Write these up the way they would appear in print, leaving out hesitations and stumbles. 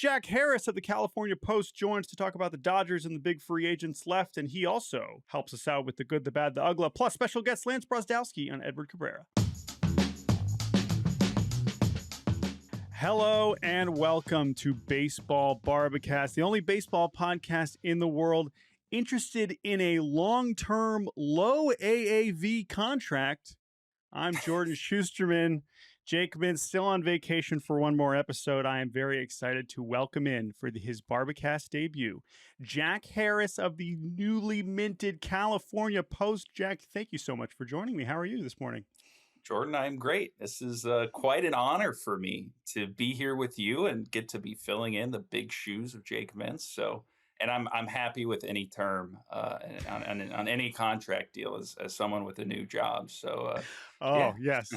Jack Harris of the California Post joins to talk about the Dodgers and the big free agents left, and he also helps us out with the good, the bad, the ugly. Plus, special guest Lance Brozdowski on Edward Cabrera. Hello and welcome to Baseball Barbacast, the only baseball podcast in the world interested in a long-term, low AAV contract. I'm Jordan Shusterman. Jake Mintz still on vacation for one more episode. I am very excited to welcome in for his Barbacast debut, Jack Harris of the newly minted California Post. Jack, thank you so much for joining me. How are you this morning? Jordan, I'm great. This is quite an honor for me to be here with you and get to be filling in the big shoes of Jake Mintz. So, and I'm happy with any term on any contract deal as someone with a new job. So, yeah. Yes,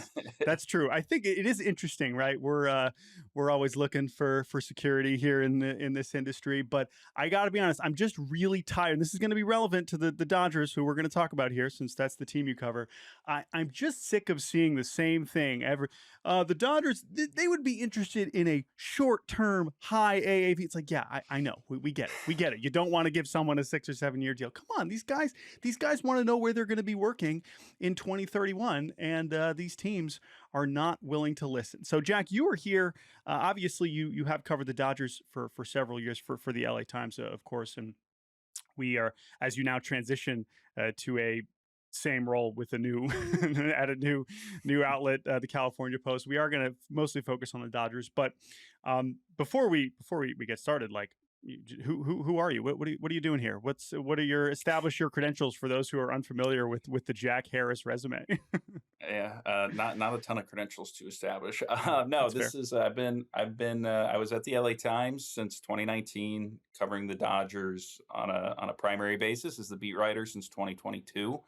that's true. I think it is interesting, right? We're always looking for security here in this industry, but I got to be honest, I'm just really tired. And this is going to be relevant to the Dodgers, who we're going to talk about here, since that's the team you cover. I'm just sick of seeing the same thing ever. The Dodgers, they would be interested in a short-term, high AAV. It's like, yeah, I know, we get it, we get it. You don't want to give someone a 6 or 7 year deal. Come on, these guys want to know where they're going to be working in 2031. And these teams are not willing to listen. So, Jack, you were here. Obviously, you have covered the Dodgers for several years for the LA Times, of course. And we are, as you now transition to a same role with a new at a new outlet, the California Post, we are going to mostly focus on the Dodgers. But before we get started, like, who are you? What are you doing here? Establish your credentials for those who are unfamiliar with the Jack Harris resume. Yeah, not a ton of credentials to establish. No, That's this fair. is I was at the LA Times since 2019, covering the Dodgers on a primary basis as the beat writer since 2022.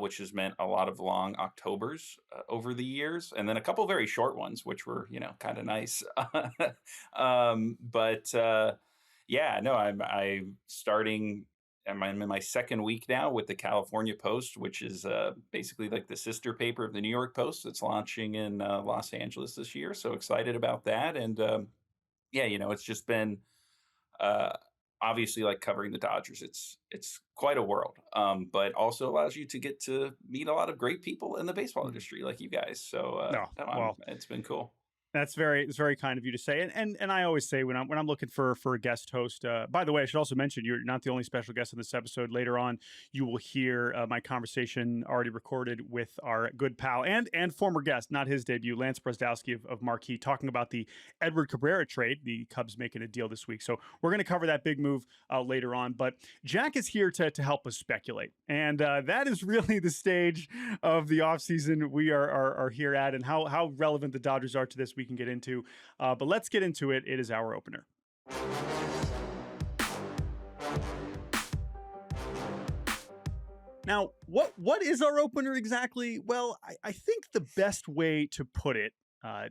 Which has meant a lot of long Octobers over the years, and then a couple very short ones, which were, kind of nice. Yeah, no, I'm starting. I'm in my second week now with the California Post, which is basically like the sister paper of the New York Post. That's launching in Los Angeles this year. So excited about that, and yeah, it's just been. Obviously, like, covering the Dodgers, it's quite a world, but also allows you to get to meet a lot of great people in the baseball industry, like you guys. So No, no, well, it's been cool. it's very kind of you to say. And I always say when I'm looking for a guest host, by the way, I should also mention you're not the only special guest in this episode. Later on, you will hear my conversation already recorded with our good pal and former guest, not his debut, Lance Brozdowski of Marquee, talking about the Edward Cabrera trade, the Cubs making a deal this week. So we're going to cover that big move later on. But Jack is here to help us speculate. And that is really the stage of the offseason we are here at, and how relevant the Dodgers are to this we can get into. But let's get into it. It is our opener. Now, what is our opener exactly? Well, I think the best way to put it,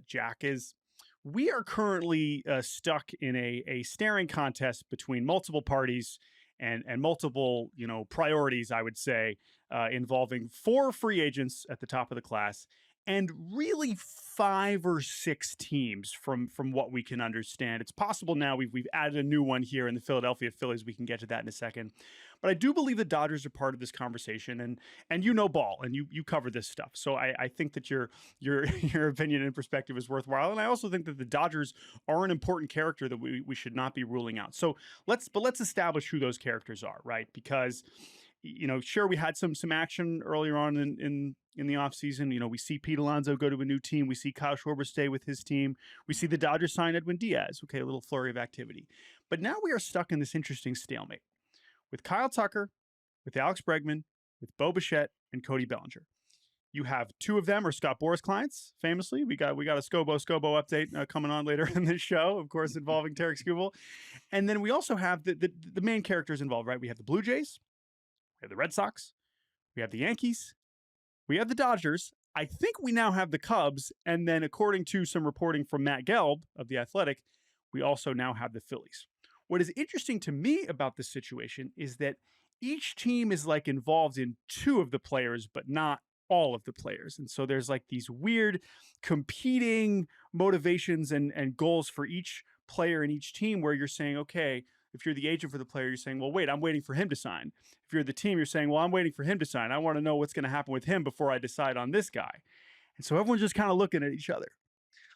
Jack, is we are currently stuck in a staring contest between multiple parties and multiple, priorities, I would say, involving 4 free agents at the top of the class, and really 5 or 6 teams from what we can understand. It's possible now we've added a new one here in the Philadelphia Phillies. We can get to that in a second. But I do believe the Dodgers are part of this conversation, and ball, and you cover this stuff. So I think that your opinion and perspective is worthwhile. And I also think that the Dodgers are an important character that we should not be ruling out. So let's establish who those characters are, right? Because sure, we had some action earlier on in the offseason. We see Pete Alonso go to a new team. We see Kyle Schwarber stay with his team. We see the Dodgers sign Edwin Díaz. Okay, a little flurry of activity. But now we are stuck in this interesting stalemate with Kyle Tucker, with Alex Bregman, with Bo Bichette, and Cody Bellinger. You have 2 of them are Scott Boras clients, famously. We got a Skubal update coming on later in this show, of course, involving Tarik Skubals. And then we also have the main characters involved, right? We have the Blue Jays. We have the Red Sox, we have the Yankees, we have the Dodgers. I think we now have the Cubs, and then according to some reporting from Matt Gelb of The Athletic, we also now have the Phillies. What is interesting to me about this situation is that each team is like involved in 2 of the players, but not all of the players. And so there's like these weird competing motivations and goals for each player in each team where you're saying, okay, if you're the agent for the player, you're saying, well, wait, I'm waiting for him to sign. If you're the team, you're saying, well, I'm waiting for him to sign. I want to know what's going to happen with him before I decide on this guy. And so everyone's just kind of looking at each other.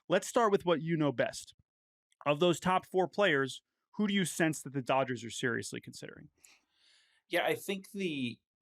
Let's start with what you know best. Of those top 4 players, who do you sense that the Dodgers are seriously considering? Yeah, I think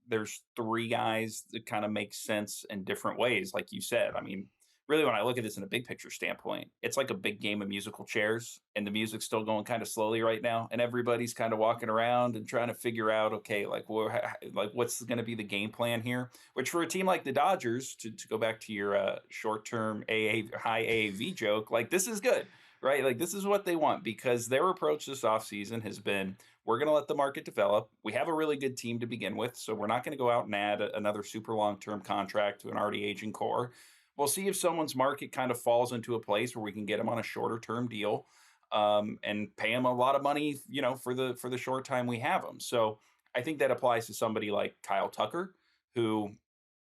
there's 3 guys that kind of make sense in different ways, like you said. I mean, really, when I look at this in a big picture standpoint, it's like a big game of musical chairs, and the music's still going kind of slowly right now, and everybody's kind of walking around and trying to figure out, okay, like what's going to be the game plan here? Which for a team like the Dodgers, to go back to your short-term high AAV joke, like this is good, right? Like this is what they want because their approach this offseason has been we're going to let the market develop. We have a really good team to begin with, so we're not going to go out and add another super long-term contract to an already aging core. We'll see if someone's market kind of falls into a place where we can get them on a shorter-term deal and pay them a lot of money, for the short time we have them. So I think that applies to somebody like Kyle Tucker, who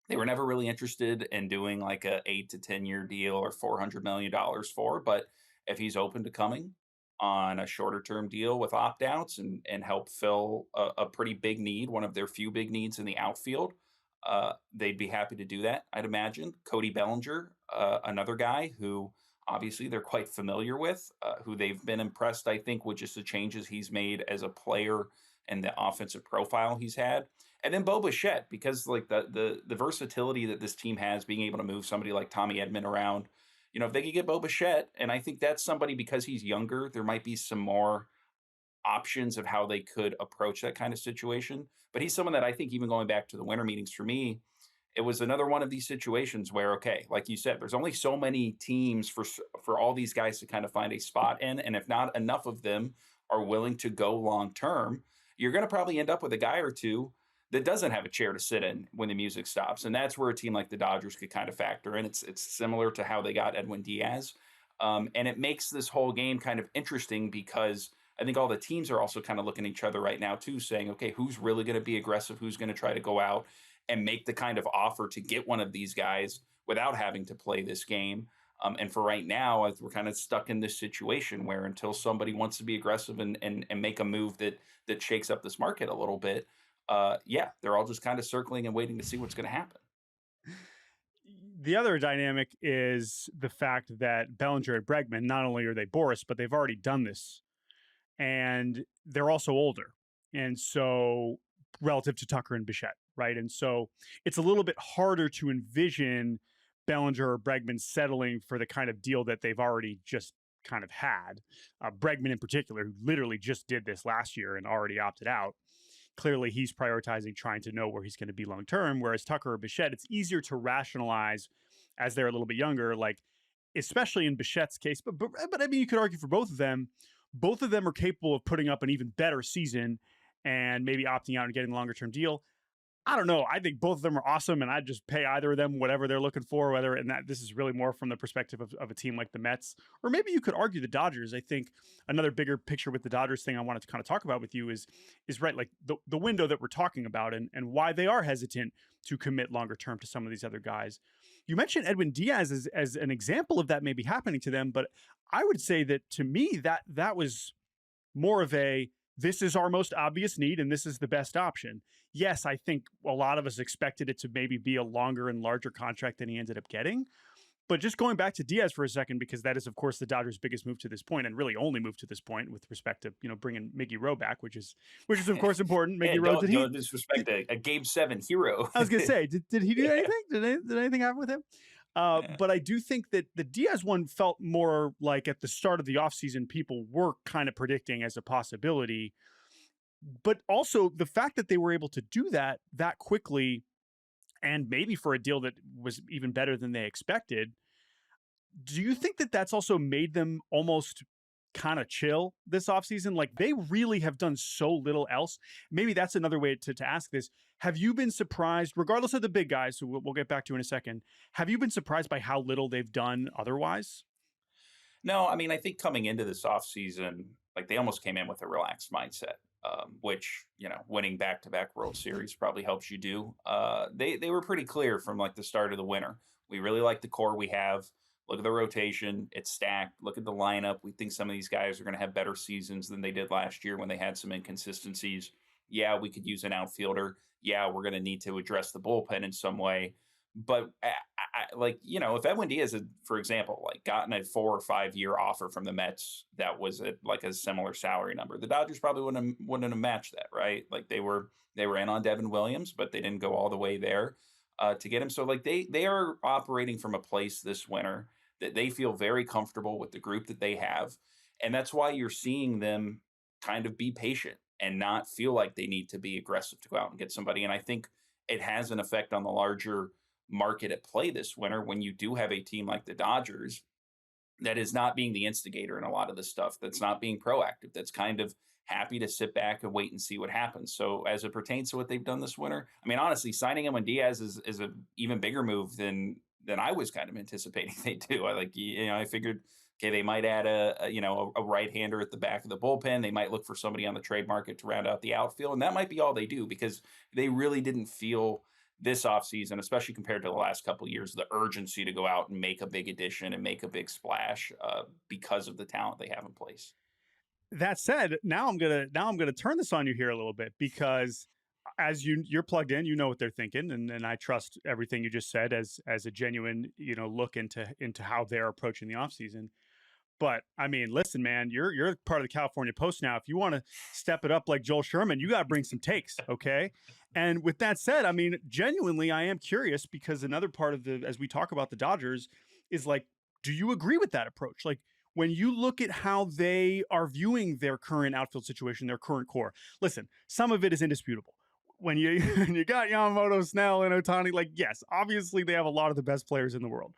they were never really interested in doing like a 8 to 10 year deal or $400 million for. But if he's open to coming on a shorter term deal with opt outs and help fill a pretty big need, one of their few big needs in the outfield, they'd be happy to do that, I'd imagine. Cody Bellinger, another guy who obviously they're quite familiar with, who they've been impressed, I think, with just the changes he's made as a player and the offensive profile he's had. And then Bo Bichette, because like the versatility that this team has, being able to move somebody like Tommy Edman around, if they could get Bo Bichette, and I think that's somebody because he's younger, there might be some more options of how they could approach that kind of situation. But he's someone that I think even going back to the winter meetings for me, it was another one of these situations where, okay, like you said, there's only so many teams for all these guys to kind of find a spot in. And if not enough of them are willing to go long term, you're going to probably end up with a guy or two that doesn't have a chair to sit in when the music stops. And that's where a team like the Dodgers could kind of factor in. It's similar to how they got Edwin Díaz. And it makes this whole game kind of interesting because I think all the teams are also kind of looking at each other right now too, saying, okay, who's really going to be aggressive? Who's going to try to go out and make the kind of offer to get one of these guys without having to play this game? And for right now, we're kind of stuck in this situation where until somebody wants to be aggressive and make a move that shakes up this market a little bit, they're all just kind of circling and waiting to see what's going to happen. The other dynamic is the fact that Bellinger and Bregman, not only are they Boras, but they've already done this. And they're also older. And so relative to Tucker and Bichette, right? And so it's a little bit harder to envision Bellinger or Bregman settling for the kind of deal that they've already just kind of had. Bregman in particular, who literally just did this last year and already opted out. Clearly, he's prioritizing trying to know where he's going to be long term, whereas Tucker or Bichette, it's easier to rationalize as they're a little bit younger, like especially in Bichette's case. But I mean, you could argue for both of them. Both of them are capable of putting up an even better season and maybe opting out and getting a longer term deal. I don't know. I think both of them are awesome, and I'd just pay either of them whatever they're looking for, and that this is really more from the perspective of a team like the Mets. Or maybe you could argue the Dodgers. I think another bigger picture with the Dodgers thing I wanted to kind of talk about with you is right, like the window that we're talking about and why they are hesitant to commit longer term to some of these other guys. You mentioned Edwin Díaz as an example of that maybe happening to them, but I would say that to me that was more of this is our most obvious need and this is the best option. Yes, I think a lot of us expected it to maybe be a longer and larger contract than he ended up getting. But just going back to Díaz for a second, because that is, of course, the Dodgers' biggest move to this point, and really only move to this point with respect to bringing Miggy Rowe back, which is of course important. Miggy Rowe, don't disrespect a Game 7 hero. I was gonna say, did he do anything? Did anything happen with him? But I do think that the Díaz one felt more like at the start of the offseason, people were kind of predicting as a possibility. But also the fact that they were able to do that quickly and maybe for a deal that was even better than they expected. Do you think that that's also made them almost kind of chill this offseason? Like they really have done so little else. Maybe that's another way to ask this. Have you been surprised, regardless of the big guys, who we'll get back to in a second, have you been surprised by how little they've done otherwise? No, I mean, I think coming into this offseason, like they almost came in with a relaxed mindset. Which, winning back-to-back World Series probably helps you do. They were pretty clear from like the start of the winter. We really like the core we have. look at the rotation, it's stacked. Look at the lineup. We think some of these guys are going to have better seasons than they did last year when they had some inconsistencies. Yeah, we could use an outfielder. Yeah, we're going to need to address the bullpen in some way. But like, if Edwin Díaz had, for example, like gotten a 4 or 5 year offer from the Mets that was at like a similar salary number, the Dodgers probably wouldn't have matched that, right? Like they were in on Devin Williams, but they didn't go all the way there to get him. So like they are operating from a place this winter that they feel very comfortable with the group that they have, and that's why you're seeing them kind of be patient and not feel like they need to be aggressive to go out and get somebody. And I think it has an effect on the larger market at play this winter when you do have a team like the Dodgers that is not being the instigator in a lot of this stuff, that's not being proactive, that's kind of happy to sit back and wait and see what happens. So as it pertains to what they've done this winter, I mean, honestly, signing him on Diaz is an even bigger move than I was kind of anticipating they do. I figured, okay, they might add a right-hander at the back of the bullpen. They might look for somebody on the trade market to round out the outfield, and that might be all they do, because they really didn't feel this offseason, especially compared to the last couple of years, the urgency to go out and make a big addition and make a big splash because of the talent they have in place. That said, now I'm gonna turn this on you here a little bit, because as you're plugged in, you know what they're thinking, and I trust everything you just said as a genuine look into how they're approaching the offseason. But I mean, listen, man, you're part of the California Post now. If you want to step it up like Joel Sherman, you got to bring some takes, okay? And with that said, I mean, genuinely, I am curious, because another part of as we talk about the Dodgers is like, do you agree with that approach? Like, when you look at how they are viewing their current outfield situation, their current core, listen, some of it is indisputable. When you got Yamamoto, Snell, and Ohtani, like, yes, obviously they have a lot of the best players in the world.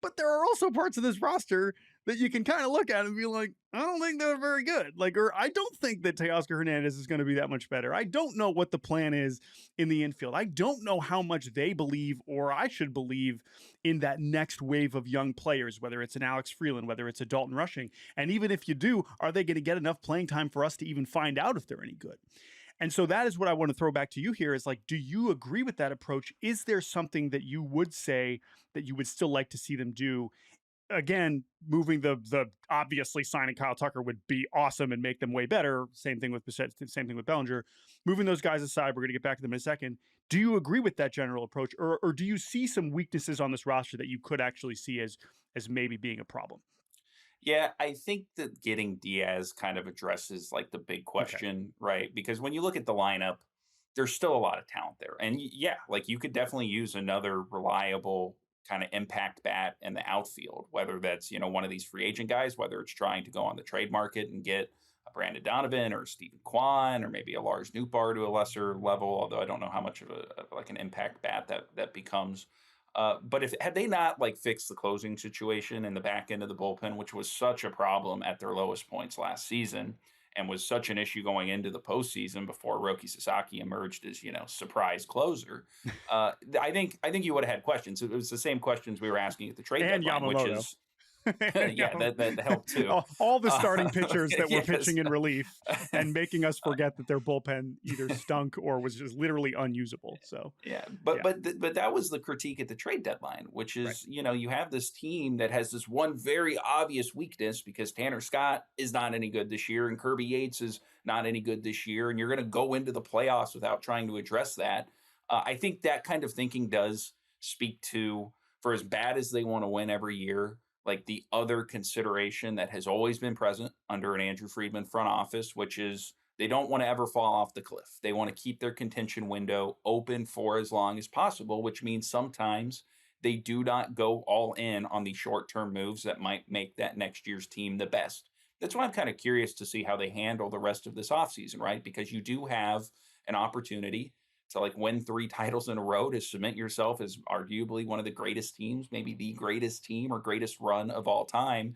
But there are also parts of this roster that you can kind of look at and be like, I don't think they're very good. Like, or I don't think that Teoscar Hernandez is going to be that much better. I don't know what the plan is in the infield. I don't know how much they believe, or I should believe, in that next wave of young players, whether it's an Alex Freeland, whether it's a Dalton Rushing. And even if you do, are they going to get enough playing time for us to even find out if they're any good? And so that is what I want to throw back to you here, is like, do you agree with that approach? Is there something that you would say that you would still like to see them do? Again, moving the obviously signing Kyle Tucker would be awesome and make them way better. Same thing with Bichette, same thing with Bellinger. Moving those guys aside, we're going to get back to them in a second. Do you agree with that general approach, or do you see some weaknesses on this roster that you could actually see as maybe being a problem? Yeah, I think that getting Diaz kind of addresses like the big question, right? Because when you look at the lineup, there's still a lot of talent there. And yeah, like you could definitely use another reliable kind of impact bat in the outfield, whether that's, one of these free agent guys, whether it's trying to go on the trade market and get a Brandon Donovan or Stephen Kwan or maybe a Lars Nootbaar to a lesser level, although I don't know how much of like an impact bat that becomes. But had they not like fixed the closing situation in the back end of the bullpen, which was such a problem at their lowest points last season and was such an issue going into the postseason before Roki Sasaki emerged as, surprise closer, I think you would have had questions. It was the same questions we were asking at the trade and deadline, Yamamoto. which is yeah, that helped too. All the starting pitchers that were yes. pitching in relief and making us forget that their bullpen either stunk or was just literally unusable. So but that was the critique at the trade deadline, which is right. You have this team that has this one very obvious weakness because Tanner Scott is not any good this year and Kirby Yates is not any good this year, and you're going to go into the playoffs without trying to address that. I think that kind of thinking does speak to, for as bad as they want to win every year, like the other consideration that has always been present under an Andrew Friedman front office, which is they don't want to ever fall off the cliff. They want to keep their contention window open for as long as possible, which means sometimes they do not go all in on the short-term moves that might make that next year's team the best. That's why I'm kind of curious to see how they handle the rest of this offseason, right? Because you do have an opportunity to like win 3 titles in a row, to cement yourself as arguably one of the greatest teams, maybe the greatest team or greatest run of all time.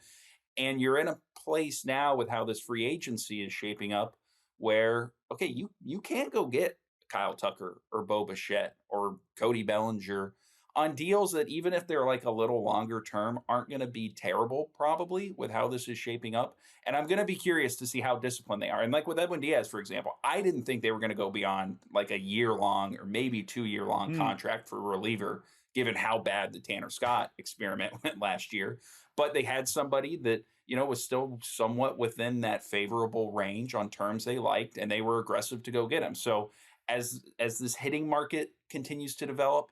And you're in a place now with how this free agency is shaping up where, okay, you can't go get Kyle Tucker or Bo Bichette or Cody Bellinger on deals that, even if they're like a little longer term, aren't going to be terrible probably with how this is shaping up. And I'm going to be curious to see how disciplined they are. And like with Edwin Díaz, for example, I didn't think they were going to go beyond like a year long or maybe 2 year long contract for a reliever, given how bad the Tanner Scott experiment went last year. But they had somebody that, was still somewhat within that favorable range on terms they liked, and they were aggressive to go get him. So as this hitting market continues to develop,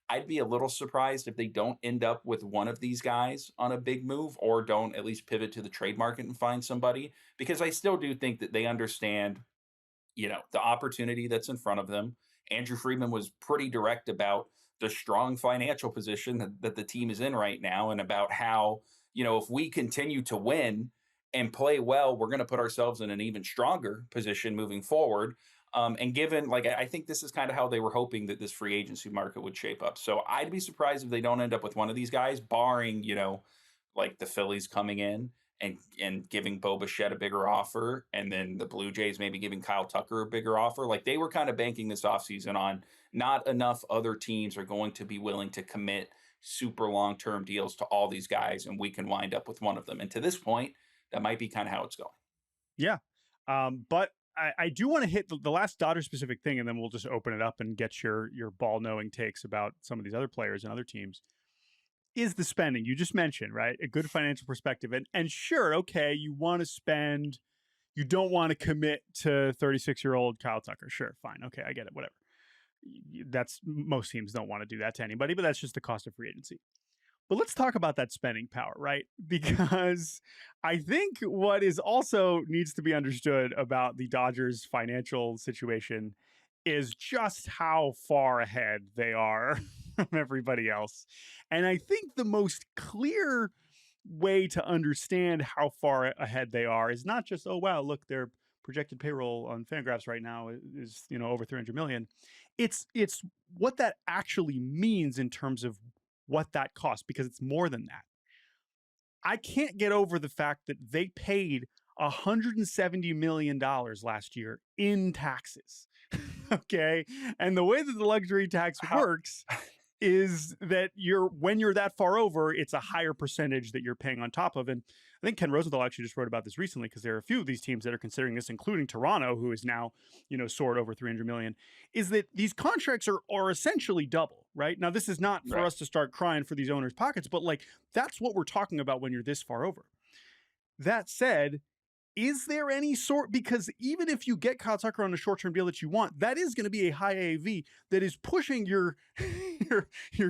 I'd be a little surprised if they don't end up with one of these guys on a big move, or don't at least pivot to the trade market and find somebody, because I still do think that they understand, the opportunity that's in front of them. Andrew Friedman was pretty direct about the strong financial position that the team is in right now, and about how, if we continue to win and play well, we're going to put ourselves in an even stronger position moving forward. And given, I think this is kind of how they were hoping that this free agency market would shape up. So I'd be surprised if they don't end up with one of these guys, barring, like the Phillies coming in and giving Bo Bichette a bigger offer, and then the Blue Jays maybe giving Kyle Tucker a bigger offer. Like, they were kind of banking this offseason on not enough other teams are going to be willing to commit super long-term deals to all these guys, and we can wind up with one of them. And to this point, that might be kind of how it's going. Yeah. But I do want to hit the last Dodger specific thing, and then we'll just open it up and get your ball knowing takes about some of these other players and other teams. Is the spending you just mentioned, right? A good financial perspective. And sure, okay, you want to spend, you don't want to commit to 36-year-old Kyle Tucker. Sure, fine. Okay, I get it, whatever. That's, most teams don't want to do that to anybody, but that's just the cost of free agency. But let's talk about that spending power, right? Because I think what is also needs to be understood about the Dodgers' financial situation is just how far ahead they are from everybody else. And I think the most clear way to understand how far ahead they are is not just, oh, wow, look, their projected payroll on Fangraphs right now is, over 300 million. It's what that actually means in terms of what that costs, because it's more than that. I can't get over the fact that they paid $170 million last year in taxes. Okay. And the way that the luxury tax works is that when you're that far over, it's a higher percentage that you're paying on top of. And I think Ken Rosenthal actually just wrote about this recently, because there are a few of these teams that are considering this, including Toronto, who is now, soared over 300 million, is that these contracts are essentially double, right? Now, this is not for us to start crying for these owners' pockets, but that's what we're talking about when you're this far over. That said, is there any sort, because even if you get Kyle Tucker on a short-term deal that you want, that is going to be a high AAV that is pushing your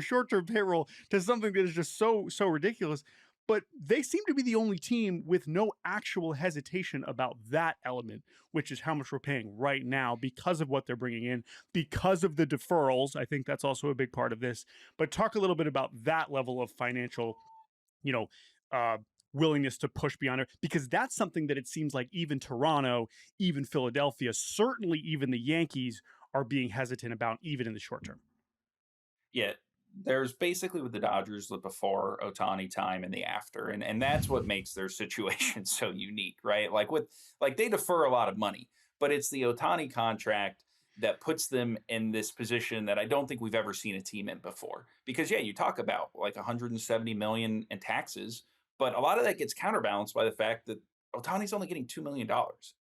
short-term payroll to something that is just so ridiculous. But they seem to be the only team with no actual hesitation about that element, which is how much we're paying right now because of what they're bringing in, because of the deferrals. I think that's also a big part of this. But talk a little bit about that level of financial, willingness to push beyond it, because that's something that it seems like even Toronto, even Philadelphia, certainly even the Yankees are being hesitant about, even in the short term. Yeah. There's basically with the Dodgers the before Ohtani time and the after, and that's what makes their situation so unique, right? They defer a lot of money, but it's the Ohtani contract that puts them in this position that I don't think we've ever seen a team in before. Because you talk about 170 million in taxes, but a lot of that gets counterbalanced by the fact that Ohtani's only getting $2 million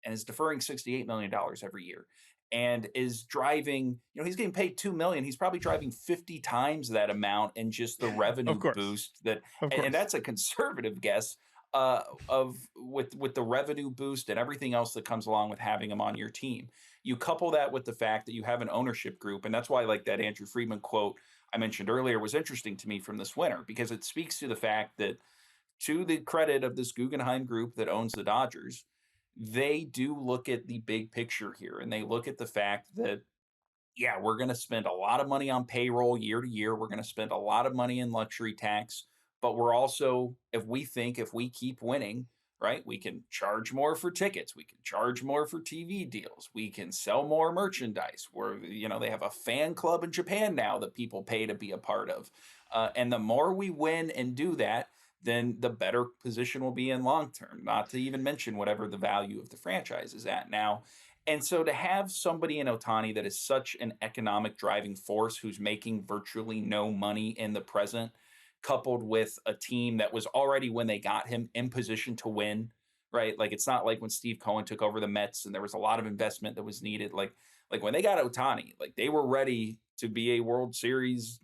and is deferring $68 million every year, and is driving, he's getting paid $2 million. He's probably driving 50 times that amount in just the revenue boost and that's a conservative guess with the revenue boost and everything else that comes along with having him on your team. You couple that with the fact that you have an ownership group, and that's why that Andrew Friedman quote I mentioned earlier was interesting to me from this winter, because it speaks to the fact that, to the credit of this Guggenheim group that owns the Dodgers, they do look at the big picture here, and they look at the fact that, we're going to spend a lot of money on payroll year to year. We're going to spend a lot of money in luxury tax, but we're also, if we keep winning, right, we can charge more for tickets. We can charge more for TV deals. We can sell more merchandise. They have a fan club in Japan now that people pay to be a part of. And the more we win and do that, then the better position will be in long term, not to even mention whatever the value of the franchise is at now. And so to have somebody in Ohtani that is such an economic driving force, who's making virtually no money in the present, coupled with a team that was already, when they got him, in position to win, right? It's not like when Steve Cohen took over the Mets and there was a lot of investment that was needed. Like when they got Ohtani, they were ready to be a World Series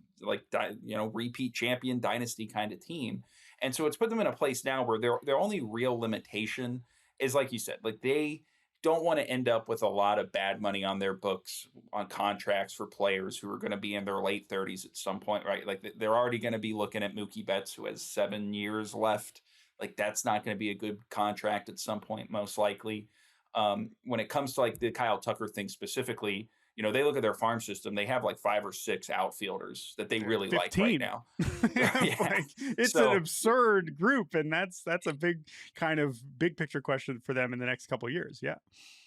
repeat champion dynasty kind of team. And so it's put them in a place now where their only real limitation is, like you said, like they don't want to end up with a lot of bad money on their books on contracts for players who are going to be in their late 30s at some point, right? Like they're already going to be looking at Mookie Betts, who has 7 years left. Like that's not going to be a good contract at some point, most likely. When it comes to like the Kyle Tucker thing specifically, they look at their farm system. They have like 5 or 6 outfielders that they really 15. like right now. Yeah. Like, it's an absurd group, and that's a big big picture question for them in the next couple of years. Yeah.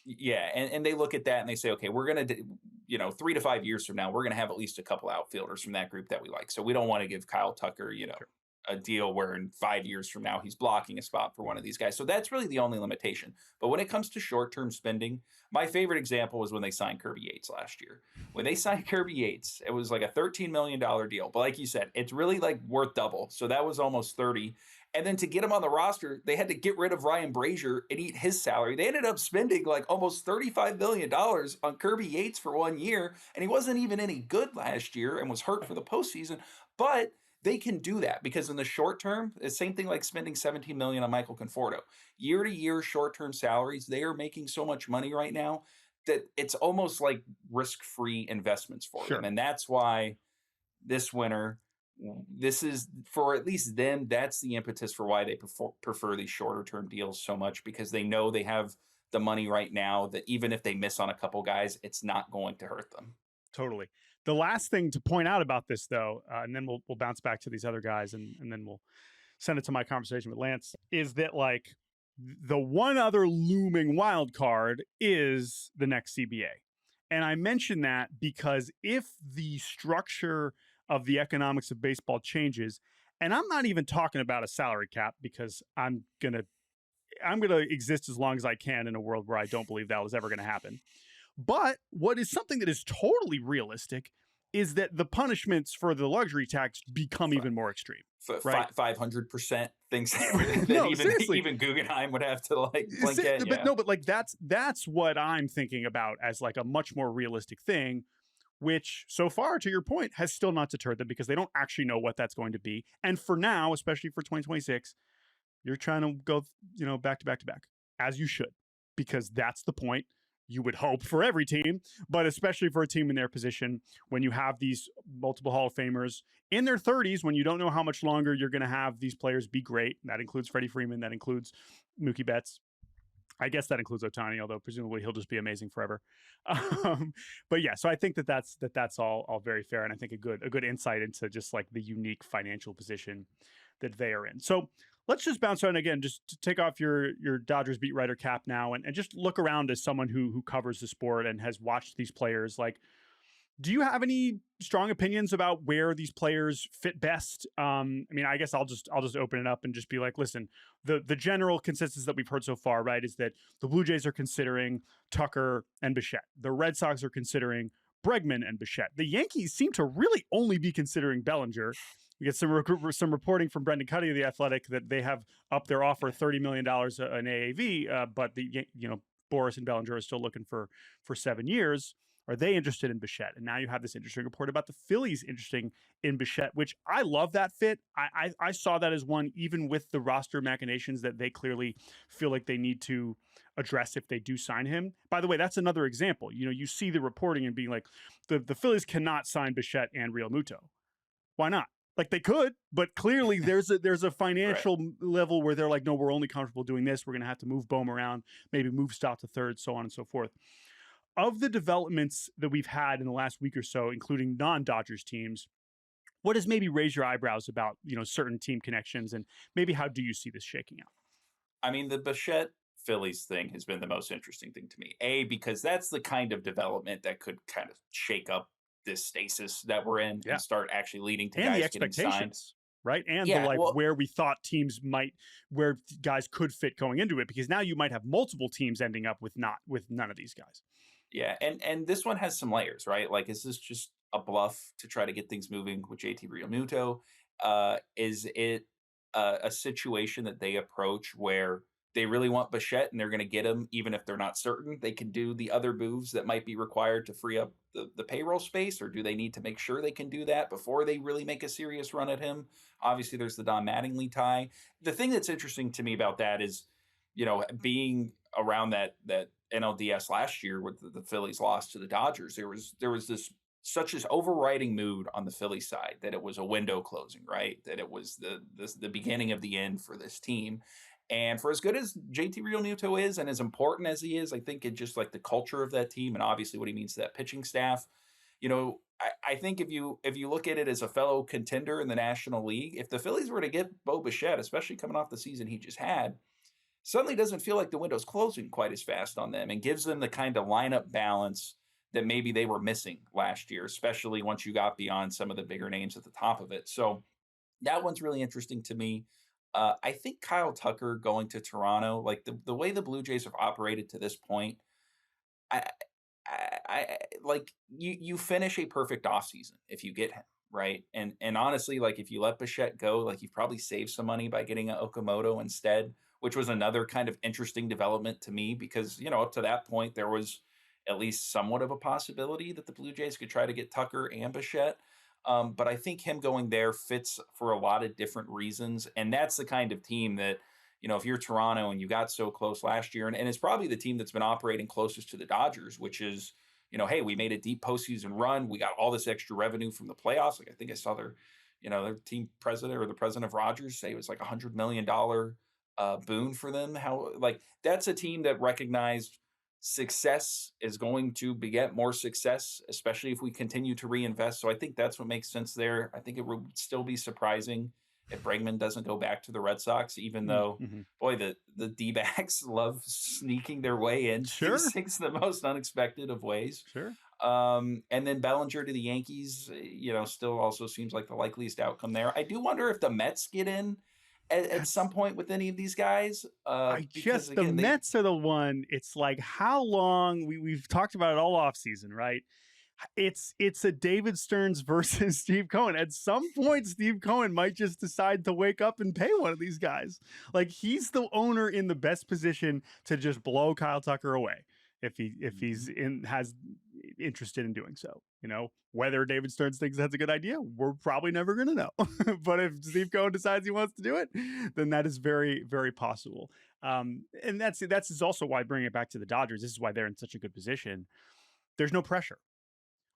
Yeah, and they look at that and they say, okay, we're going to, 3 to 5 years from now, we're going to have at least a couple outfielders from that group that we like. So we don't want to give Kyle Tucker, Sure. a deal where in 5 years from now he's blocking a spot for one of these guys. So that's really the only limitation. But when it comes to short-term spending, my favorite example was when they signed Kirby Yates last year. When they signed Kirby Yates, it was like a $13 million deal. But like you said, it's really like worth double. So that was almost 30. And then to get him on the roster, they had to get rid of Ryan Brazier and eat his salary. They ended up spending like almost $35 million on Kirby Yates for 1 year. And he wasn't even any good last year and was hurt for the postseason. But they can do that because in the short term, the same thing like spending $17 million on Michael Conforto. Year to year short-term salaries, they are making so much money right now that it's almost like risk-free investments for them. And that's why this winter, this is, for at least them, that's the impetus for why they prefer these shorter-term deals so much, because they know they have the money right now that even if they miss on a couple guys, it's not going to hurt them. Totally. The last thing to point out about this, though, and then we'll bounce back to these other guys, and then we'll send it to my conversation with Lance, is that like the one other looming wild card is the next CBA. And I mention that because if the structure of the economics of baseball changes, and I'm not even talking about a salary cap, because I'm gonna exist as long as I can in a world where I don't believe that was ever going to happen. But what is something that is totally realistic is that the punishments for the luxury tax become even more extreme. Right? 500% things that No, seriously. even Guggenheim would have to like blink at. But no, but like that's what I'm thinking about as like a much more realistic thing, which so far, to your point, has still not deterred them because they don't actually know what that's going to be. And for now, especially for 2026, you're trying to go, back to back to back, as you should, because that's the point. You would hope for every team, but especially for a team in their position, when you have these multiple Hall of Famers in their 30s, when you don't know how much longer you're going to have these players be great. That includes Freddie Freeman. That includes Mookie Betts. I guess that includes Ohtani, although presumably he'll just be amazing forever. But yeah, so I think that's all very fair, and I think a good insight into just like the unique financial position that they are in. So let's just bounce around again, just to take off your Dodgers beat writer cap now and just look around as someone who covers the sport and has watched these players. Like, do you have any strong opinions about where these players fit best? I mean, I guess I'll just open it up and just be like, listen, the general consensus that we've heard so far, right, is that the Blue Jays are considering Tucker and Bichette. The Red Sox are considering Bregman and Bichette. The Yankees seem to really only be considering Bellinger. We get some reporting from Brendan Cuddy of The Athletic that they have upped their offer $30 million in AAV, but Boras and Bellinger are still looking for 7 years. Are they interested in Bichette? And now you have this interesting report about the Phillies interesting in Bichette, which I love that fit. I saw that as one, even with the roster machinations that they clearly feel like they need to address if they do sign him. By the way, that's another example. You see the reporting and being like, the Phillies cannot sign Bichette and Real Muto. Why not? Like they could, but clearly there's a financial level where they're like, no, we're only comfortable doing this. We're going to have to move Bohm around, maybe move Stott to third, so on and so forth. Of the developments that we've had in the last week or so, including non-Dodgers teams, what does maybe raise your eyebrows about, certain team connections, and maybe how do you see this shaking out? I mean, the Bichette Phillies thing has been the most interesting thing to me. Because that's the kind of development that could kind of shake up this stasis that we're in and start actually leading to guys getting signed. Right. And where we thought teams where guys could fit going into it, because now you might have multiple teams ending up with none of these guys. Yeah. And this one has some layers, right? Like, is this just a bluff to try to get things moving with JT Realmuto? Is it a situation that they approach where they really want Bichette and they're going to get him, even if they're not certain they can do the other moves that might be required to free up the payroll space, or do they need to make sure they can do that before they really make a serious run at him? Obviously, there's the Don Mattingly tie. The thing that's interesting to me about that is, being around that NLDS last year with the Phillies lost to the Dodgers, there was this such as overriding mood on the Philly side that it was a window closing, right? That it was the beginning of the end for this team. And for as good as JT Realmuto is and as important as he is, I think it just like the culture of that team and obviously what he means to that pitching staff, I think if you look at it as a fellow contender in the National League, if the Phillies were to get Bo Bichette, especially coming off the season he just had, suddenly doesn't feel like the window's closing quite as fast on them and gives them the kind of lineup balance that maybe they were missing last year, especially once you got beyond some of the bigger names at the top of it. So that one's really interesting to me. I think Kyle Tucker going to Toronto, like the way the Blue Jays have operated to this point, I, I like you finish a perfect offseason if you get him, right? And honestly, like if you let Bichette go, like you probably save some money by getting an Okamoto instead, which was another kind of interesting development to me because, up to that point, there was at least somewhat of a possibility that the Blue Jays could try to get Tucker and Bichette. But I think him going there fits for a lot of different reasons. And that's the kind of team that, if you're Toronto and you got so close last year, and it's probably the team that's been operating closest to the Dodgers, which is, hey, we made a deep postseason run. We got all this extra revenue from the playoffs. Like I think I saw their team president or the president of Rogers say it was like $100 million boon for them. How like that's a team that recognized success is going to beget more success, especially if we continue to reinvest. So I think that's what makes sense there. I think it would still be surprising if Bregman doesn't go back to the Red Sox, even though, boy, the D-backs love sneaking their way in. Sure. These things the most unexpected of ways. Sure. And then Bellinger to the Yankees, still also seems like the likeliest outcome there. I do wonder if the Mets get in at some point with any of these guys. The Mets are the one. It's like how long we've talked about it all off season, right? It's a David Stearns versus Steve Cohen. At some point, Steve Cohen might just decide to wake up and pay one of these guys. Like he's the owner in the best position to just blow Kyle Tucker away if he's has interested in doing so. Whether David Stearns thinks that's a good idea, we're probably never going to know. But if Steve Cohen decides he wants to do it, then that is very, very possible. And that's also why bringing it back to the Dodgers. This is why they're in such a good position. There's no pressure.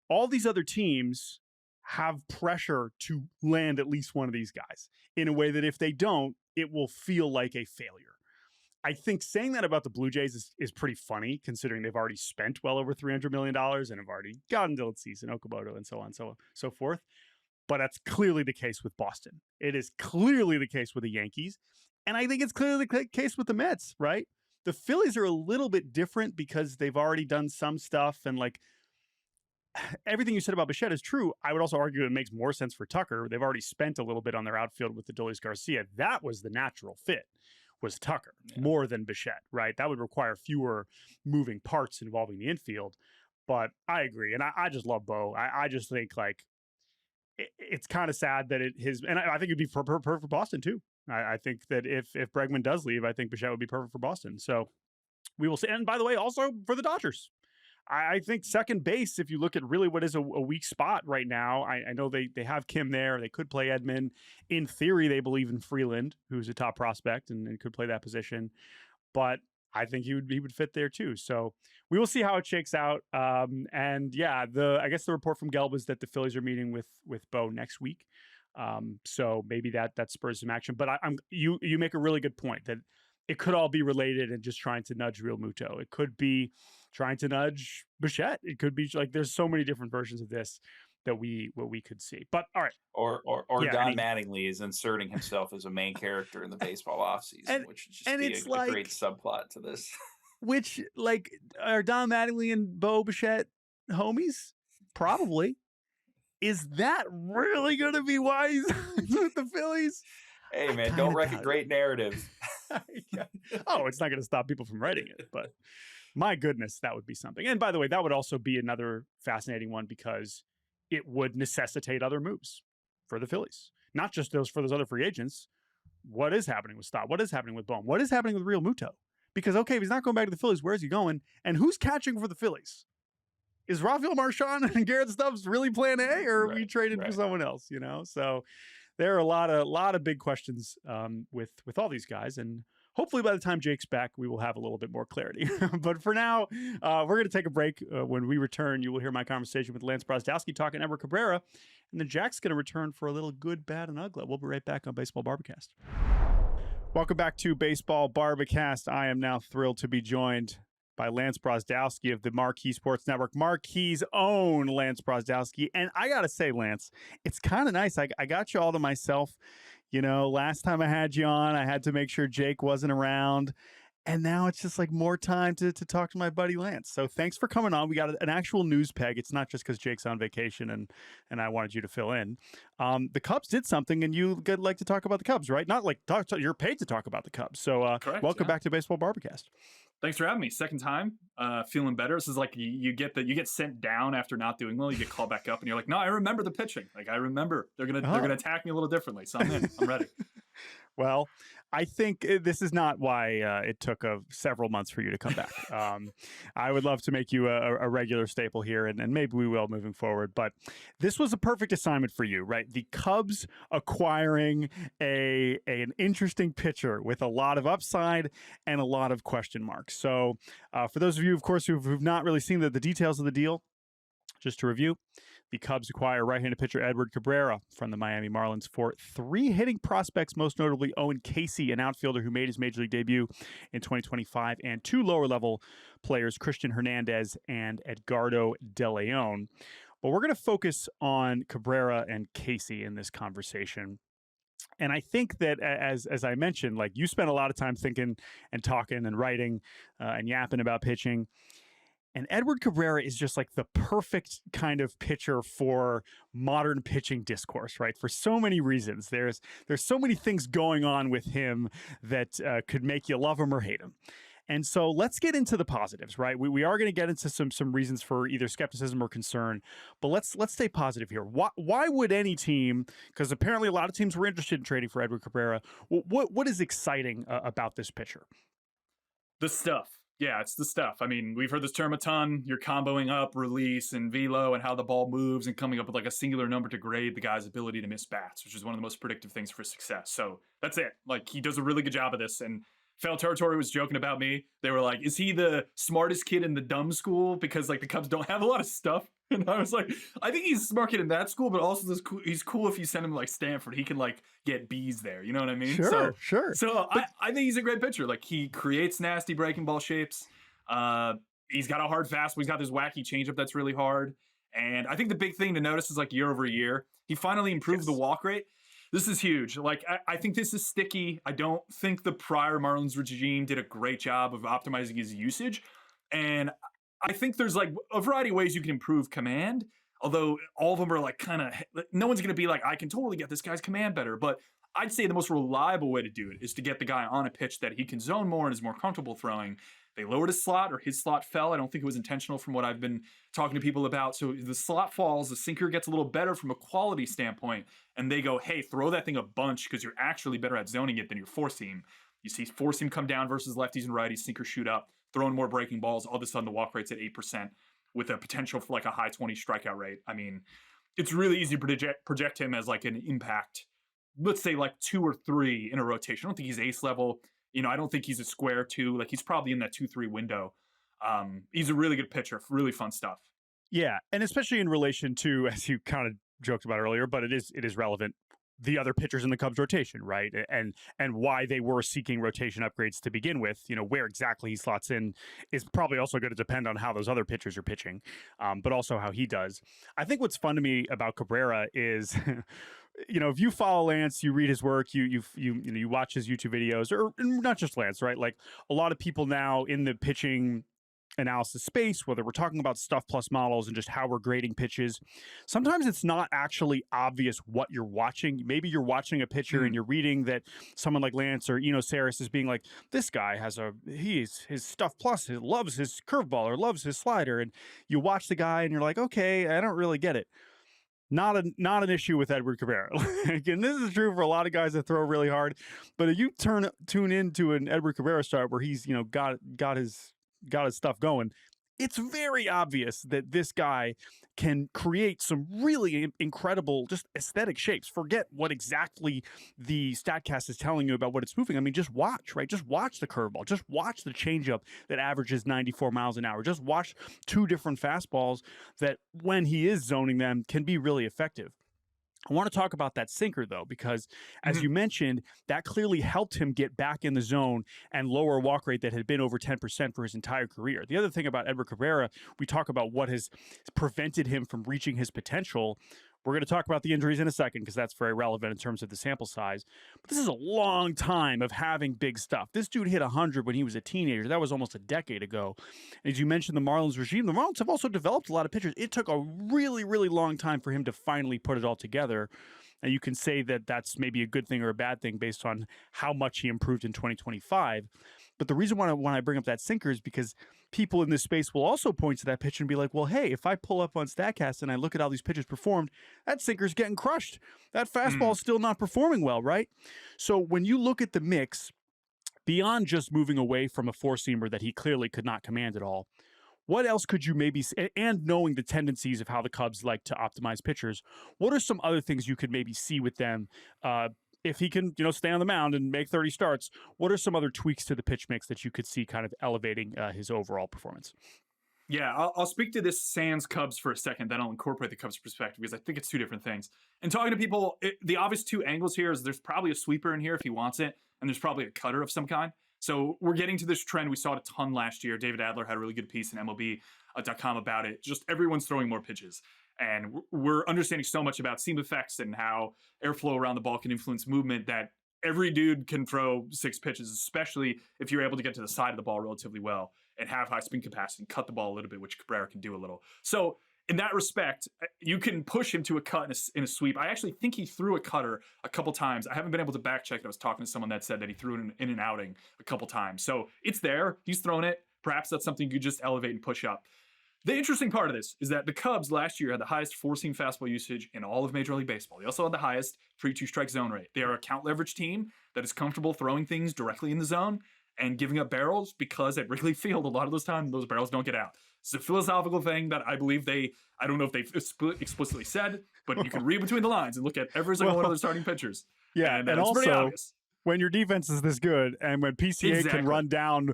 All these other teams have pressure to land at least one of these guys in a way that if they don't, it will feel like a failure. I think saying that about the Blue Jays is pretty funny, considering they've already spent well over $300 million and have already gotten to season Okamoto and so on, so forth. But that's clearly the case with Boston. It is clearly the case with the Yankees. And I think it's clearly the case with the Mets, right? The Phillies are a little bit different because they've already done some stuff. And like everything you said about Bichette is true. I would also argue it makes more sense for Tucker. They've already spent a little bit on their outfield with the Adolis Garcia. That was the natural fit. Was Tucker more than Bichette, right? That would require fewer moving parts involving the infield. But I agree. And I just love Bo. I just think like it's kind of sad that and I think it'd be perfect for Boston too. I think that if Bregman does leave, I think Bichette would be perfect for Boston. So we will see. And by the way, also for the Dodgers. I think second base, if you look at really what is a weak spot right now, I know they have Kim there. They could play Edman. In theory, they believe in Freeland, who's a top prospect and could play that position. But I think he would fit there too. So we will see how it shakes out. And yeah, I guess the report from Gelb is that the Phillies are meeting with Bo next week. So maybe that spurs some action. But you make a really good point that it could all be related and just trying to nudge Realmuto. It could be trying to nudge Bichette. It could be like there's so many different versions of this that we could see. But all right. Or Don Mattingly is inserting himself as a main character in the baseball offseason, which would just be a great subplot to this. Which like are Don Mattingly and Bo Bichette homies? Probably. Is that really going to be why he's with the Phillies? Hey man, don't wreck a great narrative. Oh, it's not going to stop people from writing it, but my goodness, that would be something. And by the way, that would also be another fascinating one because it would necessitate other moves for the Phillies. Not just for those other free agents, what is happening with Stott? What is happening with Bohm? What is happening with Real Muto? Because, okay, if he's not going back to the Phillies, where is he going? And who's catching for the Phillies? Is Rafael Marchand and Garrett Stubbs really plan A, or are we traded for someone else? So there are a lot of big questions with all these guys, and hopefully by the time Jake's back, we will have a little bit more clarity. But for now, we're going to take a break. When we return, you will hear my conversation with Lance Brozdowski talking Edward Cabrera, and then Jack's going to return for a little good, bad, and ugly. We'll be right back on Baseball Barbacast. Welcome back to Baseball Barbacast. I am now thrilled to be joined by Lance Brozdowski of the Marquee Sports Network, Marquee's own Lance Brozdowski. And I got to say, Lance, it's kind of nice. I got you all to myself. Last time I had you on, I had to make sure Jake wasn't around. And now it's just like more time to talk to my buddy Lance. So thanks for coming on. We got an actual news peg. It's not just because Jake's on vacation and I wanted you to fill in. The Cubs did something, and you like to talk about the Cubs, right? Not like you're paid to talk about the Cubs. So Correct, welcome back to Baseball Barbacast. Thanks for having me. Second time, feeling better. This is like you get sent down after not doing well. You get called back up, and you're like, no, I remember the pitching. Like I remember they're gonna attack me a little differently. So I'm in. I'm ready. Well, I think this is not why it took several months for you to come back. I would love to make you a regular staple here, and maybe we will moving forward. But this was a perfect assignment for you, right? The Cubs acquiring an interesting pitcher with a lot of upside and a lot of question marks. So for those of you, of course, who've not really seen the details of the deal, just to review, the Cubs acquire right-handed pitcher Edward Cabrera from the Miami Marlins for 3 hitting prospects, most notably Owen Casey, an outfielder who made his major league debut in 2025, and 2 lower-level players, Christian Hernandez and Edgardo De Leon. But we're going to focus on Cabrera and Casey in this conversation. And I think that, as I mentioned, like you spent a lot of time thinking and talking and writing and yapping about pitching. And Edward Cabrera is just like the perfect kind of pitcher for modern pitching discourse, right? For so many reasons. There's so many things going on with him that could make you love him or hate him. And so let's get into the positives, right? We are going to get into some reasons for either skepticism or concern, but let's stay positive here. Why would any team, because apparently a lot of teams were interested in trading for Edward Cabrera, what is exciting about this pitcher? The stuff. Yeah, it's the stuff. I mean, we've heard this term a ton. You're comboing up release and velo and how the ball moves and coming up with like a singular number to grade the guy's ability to miss bats, which is one of the most predictive things for success. So that's it. Like, he does a really good job of this. And Foul Territory was joking about me. They were like, is he the smartest kid in the dumb school? Because like the Cubs don't have a lot of stuff. And I was like, I think he's a smart kid in that school, but also he's cool if you send him to like Stanford. He can like get B's there. You know what I mean? Sure. So I think he's a great pitcher. Like, he creates nasty breaking ball shapes. He's got a hard fastball. He's got this wacky changeup that's really hard. And I think the big thing to notice is like year over year, he finally improved the walk rate. This is huge. Like, I think this is sticky. I don't think the prior Marlins regime did a great job of optimizing his usage. And I think there's like a variety of ways you can improve command, although all of them are like kind of, no one's going to be like, I can totally get this guy's command better. But I'd say the most reliable way to do it is to get the guy on a pitch that he can zone more and is more comfortable throwing. They lowered his slot, or his slot fell. I don't think it was intentional from what I've been talking to people about. So the slot falls, the sinker gets a little better from a quality standpoint, and they go, hey, throw that thing a bunch because you're actually better at zoning it than your four seam. You see four seam come down versus lefties and righties, sinker shoot up, throwing more breaking balls. All of a sudden, the walk rate's at 8% with a potential for like a high 20 strikeout rate. I mean, it's really easy to project him as like an impact, let's say like 2 or 3 in a rotation. I don't think he's ace level. You know, I don't think he's a square 2. Like, he's probably in that 2-3 window. He's a really good pitcher. Really fun stuff. Yeah, and especially in relation to, as you kind of joked about earlier, but it is relevant, the other pitchers in the Cubs rotation, right? And why they were seeking rotation upgrades to begin with. You know, where exactly he slots in is probably also going to depend on how those other pitchers are pitching, but also how he does. I think what's fun to me about Cabrera is you know, if you follow Lance, you read his work, you watch his YouTube videos, or not just Lance, right? Like, a lot of people now in the pitching analysis space, whether we're talking about stuff plus models and just how we're grading pitches, sometimes it's not actually obvious what you're watching. Maybe you're watching a pitcher and you're reading that someone like Lance or Eno Saris is being like, this guy has his stuff plus, he loves his curveball or loves his slider. And you watch the guy and you're like, okay, I don't really get it. not an issue with Edward Cabrera. And this is true for a lot of guys that throw really hard. But if you tune into an Edward Cabrera start where he's got his stuff going, it's very obvious that this guy can create some really incredible just aesthetic shapes. Forget what exactly the StatCast is telling you about what it's moving. I mean, just watch, right? Just watch the curveball. Just watch the changeup that averages 94 miles an hour. Just watch two different fastballs that, when he is zoning them, can be really effective. I want to talk about that sinker, though, because as you mentioned, that clearly helped him get back in the zone and lower a walk rate that had been over 10% for his entire career. The other thing about Edward Cabrera, we talk about what has prevented him from reaching his potential. We're going to talk about the injuries in a second because that's very relevant in terms of the sample size. But this is a long time of having big stuff. This dude hit 100 when he was a teenager. That was almost a decade ago. As you mentioned, the Marlins regime, the Marlins have also developed a lot of pitchers. It took a really, really long time for him to finally put it all together. And you can say that that's maybe a good thing or a bad thing based on how much he improved in 2025. But the reason why I bring up that sinker is because people in this space will also point to that pitch and be like, well, hey, if I pull up on StatCast and I look at how these pitches performed, that sinker's getting crushed. That fastball is still not performing well, right? So when you look at the mix, beyond just moving away from a four-seamer that he clearly could not command at all, what else could you maybe, and knowing the tendencies of how the Cubs like to optimize pitchers, what are some other things you could maybe see with them? If he can, stay on the mound and make 30 starts, what are some other tweaks to the pitch mix that you could see kind of elevating his overall performance? Yeah, I'll speak to this sans Cubs for a second, then I'll incorporate the Cubs perspective because I think it's two different things. And talking to people, the obvious two angles here is there's probably a sweeper in here if he wants it, and there's probably a cutter of some kind. So we're getting to this trend. We saw it a ton last year. David Adler had a really good piece in MLB.com about it. Just everyone's throwing more pitches. And we're understanding so much about seam effects and how airflow around the ball can influence movement that every dude can throw 6 pitches, especially if you're able to get to the side of the ball relatively well and have high spin capacity and cut the ball a little bit, which Cabrera can do a little. So in that respect, you can push him to a cut in a sweep. I actually think he threw a cutter a couple times. I haven't been able to back check it. I was talking to someone that said that he threw it in an outing a couple times. So it's there. He's thrown it. Perhaps that's something you could just elevate and push up. The interesting part of this is that the Cubs last year had the highest four-seam fastball usage in all of Major League Baseball. They also had the highest 3-2 strike zone rate. They are a count leverage team that is comfortable throwing things directly in the zone and giving up barrels because at Wrigley Field, a lot of those times, those barrels don't get out. It's a philosophical thing that I believe I don't know if they've explicitly said, but you can read between the lines and look at every single one of their starting pitchers. Yeah, and it's pretty also, obvious. When your defense is this good and when PCA can run down,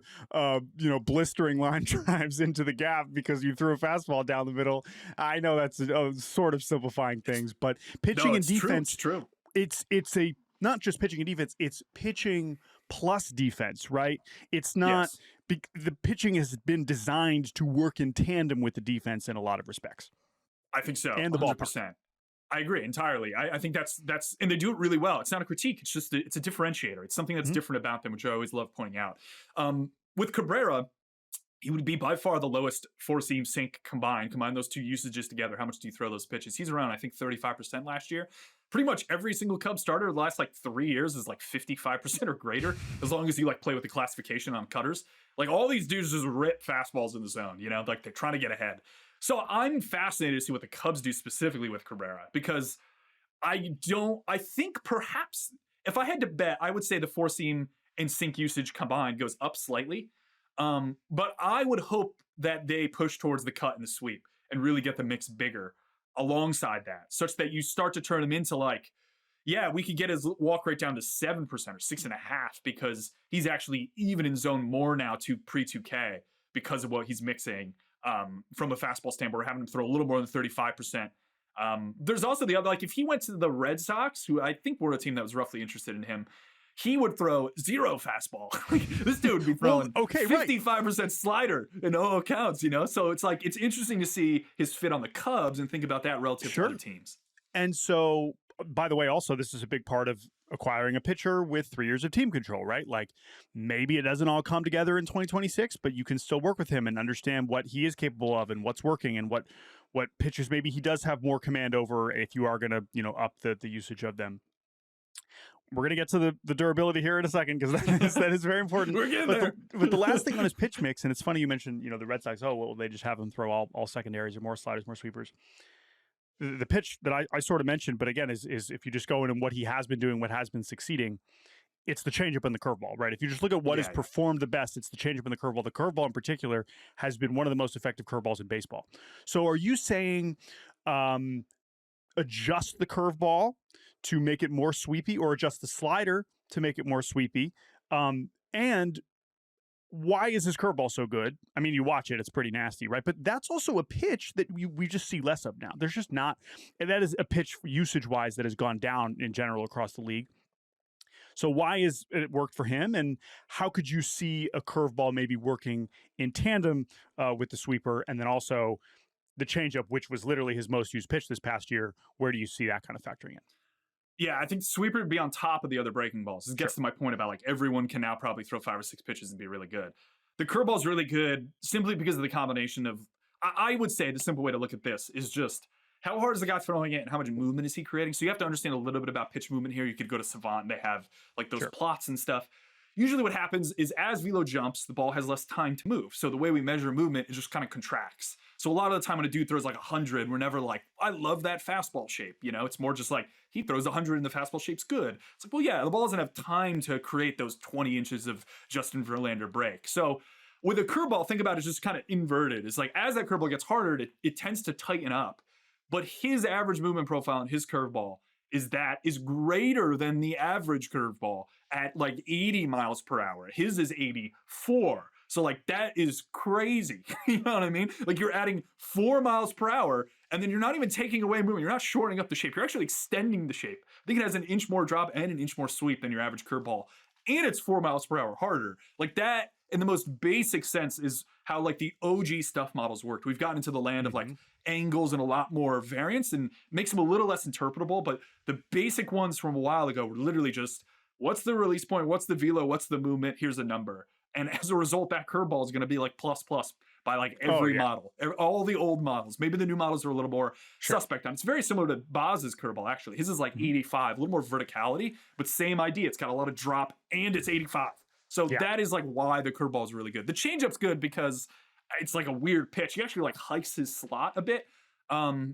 blistering line drives into the gap because you threw a fastball down the middle, I know that's sort of simplifying things, but pitching and defense, true. It's a not just pitching and defense, it's pitching plus defense, right? It's not the pitching has been designed to work in tandem with the defense in a lot of respects. I think so. And the 100%. ballpark. I agree entirely. I think that's and they do it really well. It's not a critique. It's just it's a differentiator. It's something that's different about them, which I always love pointing out. With Cabrera, he would be by far the lowest four-seam sink combined. Combine those two usages together. How much do you throw those pitches? He's around, I think, 35% last year. Pretty much every single Cub starter the last 3 years is 55% or greater, as long as you play with the classification on cutters. All these dudes just rip fastballs in the zone, they're trying to get ahead. So I'm fascinated to see what the Cubs do specifically with Cabrera because I think perhaps if I had to bet, I would say the four-seam and sink usage combined goes up slightly. But I would hope that they push towards the cut and the sweep and really get the mix bigger alongside that, such that you start to turn him into we could get his walk rate down to 7% or 6.5% because he's actually even in zone more now to pre-2K because of what he's mixing. From a fastball standpoint, we're having him throw a little more than 35%. There's also the other, if he went to the Red Sox, who I think were a team that was roughly interested in him, he would throw 0 fastball. This dude would be throwing 55% slider in all accounts, So it's interesting to see his fit on the Cubs and think about that relative to other teams. And so, by the way, also, this is a big part of acquiring a pitcher with 3 years of team control, right? Maybe it doesn't all come together in 2026, but you can still work with him and understand what he is capable of and what's working and what pitchers maybe he does have more command over if you are going to, up the usage of them. We're going to get to the durability here in a second because that is very important. We're getting there. But the last thing on his pitch mix, and it's funny you mentioned, the Red Sox, they just have him throw all secondaries or more sliders, more sweepers. the pitch that I sort of mentioned, but again, is if you just go in and what he has been doing, what has been succeeding, it's the changeup and the curveball, right? If you just look at what has performed the best, it's the changeup and the curveball. The curveball in particular has been one of the most effective curveballs in baseball. So are you saying adjust the curveball to make it more sweepy, or adjust the slider to make it more sweepy? And why is his curveball so good? I mean, you watch it, it's pretty nasty, right? But that's also a pitch that we just see less of now. There's just not, and that is a pitch usage-wise that has gone down in general across the league. So why is it worked for him, and how could you see a curveball maybe working in tandem with the sweeper, and then also the changeup, which was literally his most used pitch this past year? Where do you see that kind of factoring in? Yeah, I think sweeper would be on top of the other breaking balls. This gets to my point about like everyone can now probably throw 5 or 6 pitches and be really good. The curveball is really good simply because of the combination of, I would say the simple way to look at this is just how hard is the guy throwing it and how much movement is he creating? So you have to understand a little bit about pitch movement here. You could go to Savant and they have like those plots and stuff. Usually what happens is as velo jumps, the ball has less time to move. So the way we measure movement, it just kind of contracts. So a lot of the time when a dude throws like 100, we're never like, I love that fastball shape. You know, it's more just like, he throws 100 and the fastball shape's good. It's like, well, yeah, the ball doesn't have time to create those 20 inches of Justin Verlander break. So with a curveball, think about it just kind of inverted. It's like, as that curveball gets harder, it tends to tighten up. But his average movement profile in his curveball is greater than the average curveball at like 80 miles per hour. His is 84. So like that is crazy. You know what I mean? Like you're adding 4 miles per hour and then you're not even taking away movement. You're not shortening up the shape. You're actually extending the shape. I think it has an inch more drop and an inch more sweep than your average curveball. And it's 4 miles per hour harder. Like that, in the most basic sense, is how like the OG stuff models worked. We've gotten into the land of like angles and a lot more variance and makes them a little less interpretable. But the basic ones from a while ago were literally just, what's the release point? What's the velo? What's the movement? Here's a number. And as a result, that curveball is going to be like plus by like every model, all the old models. Maybe the new models are a little more suspect on. It's very similar to Boz's curveball, actually. His is like 85, a little more verticality, but same idea. It's got a lot of drop and it's 85. So that is like why the curveball is really good. The changeup's good because it's like a weird pitch. He actually like hikes his slot a bit,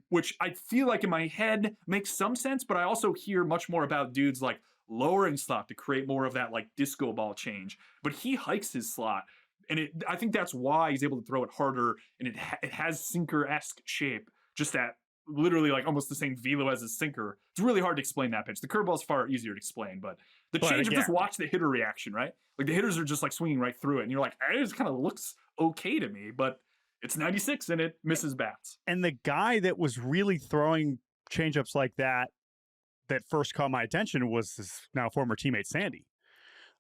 which I feel like in my head makes some sense, but I also hear much more about dudes like lowering slot to create more of that like disco ball change. But he hikes his slot, and I think that's why he's able to throw it harder, and it has sinker-esque shape, just at literally like almost the same velo as his sinker. It's really hard to explain that pitch. The curveball is far easier to explain, but the change of just watch the hitter reaction, right? Like the hitters are just like swinging right through it, and you're like, it just kind of looks okay to me, but it's 96 and it misses bats. And the guy that was really throwing changeups like that first caught my attention was his now former teammate Sandy.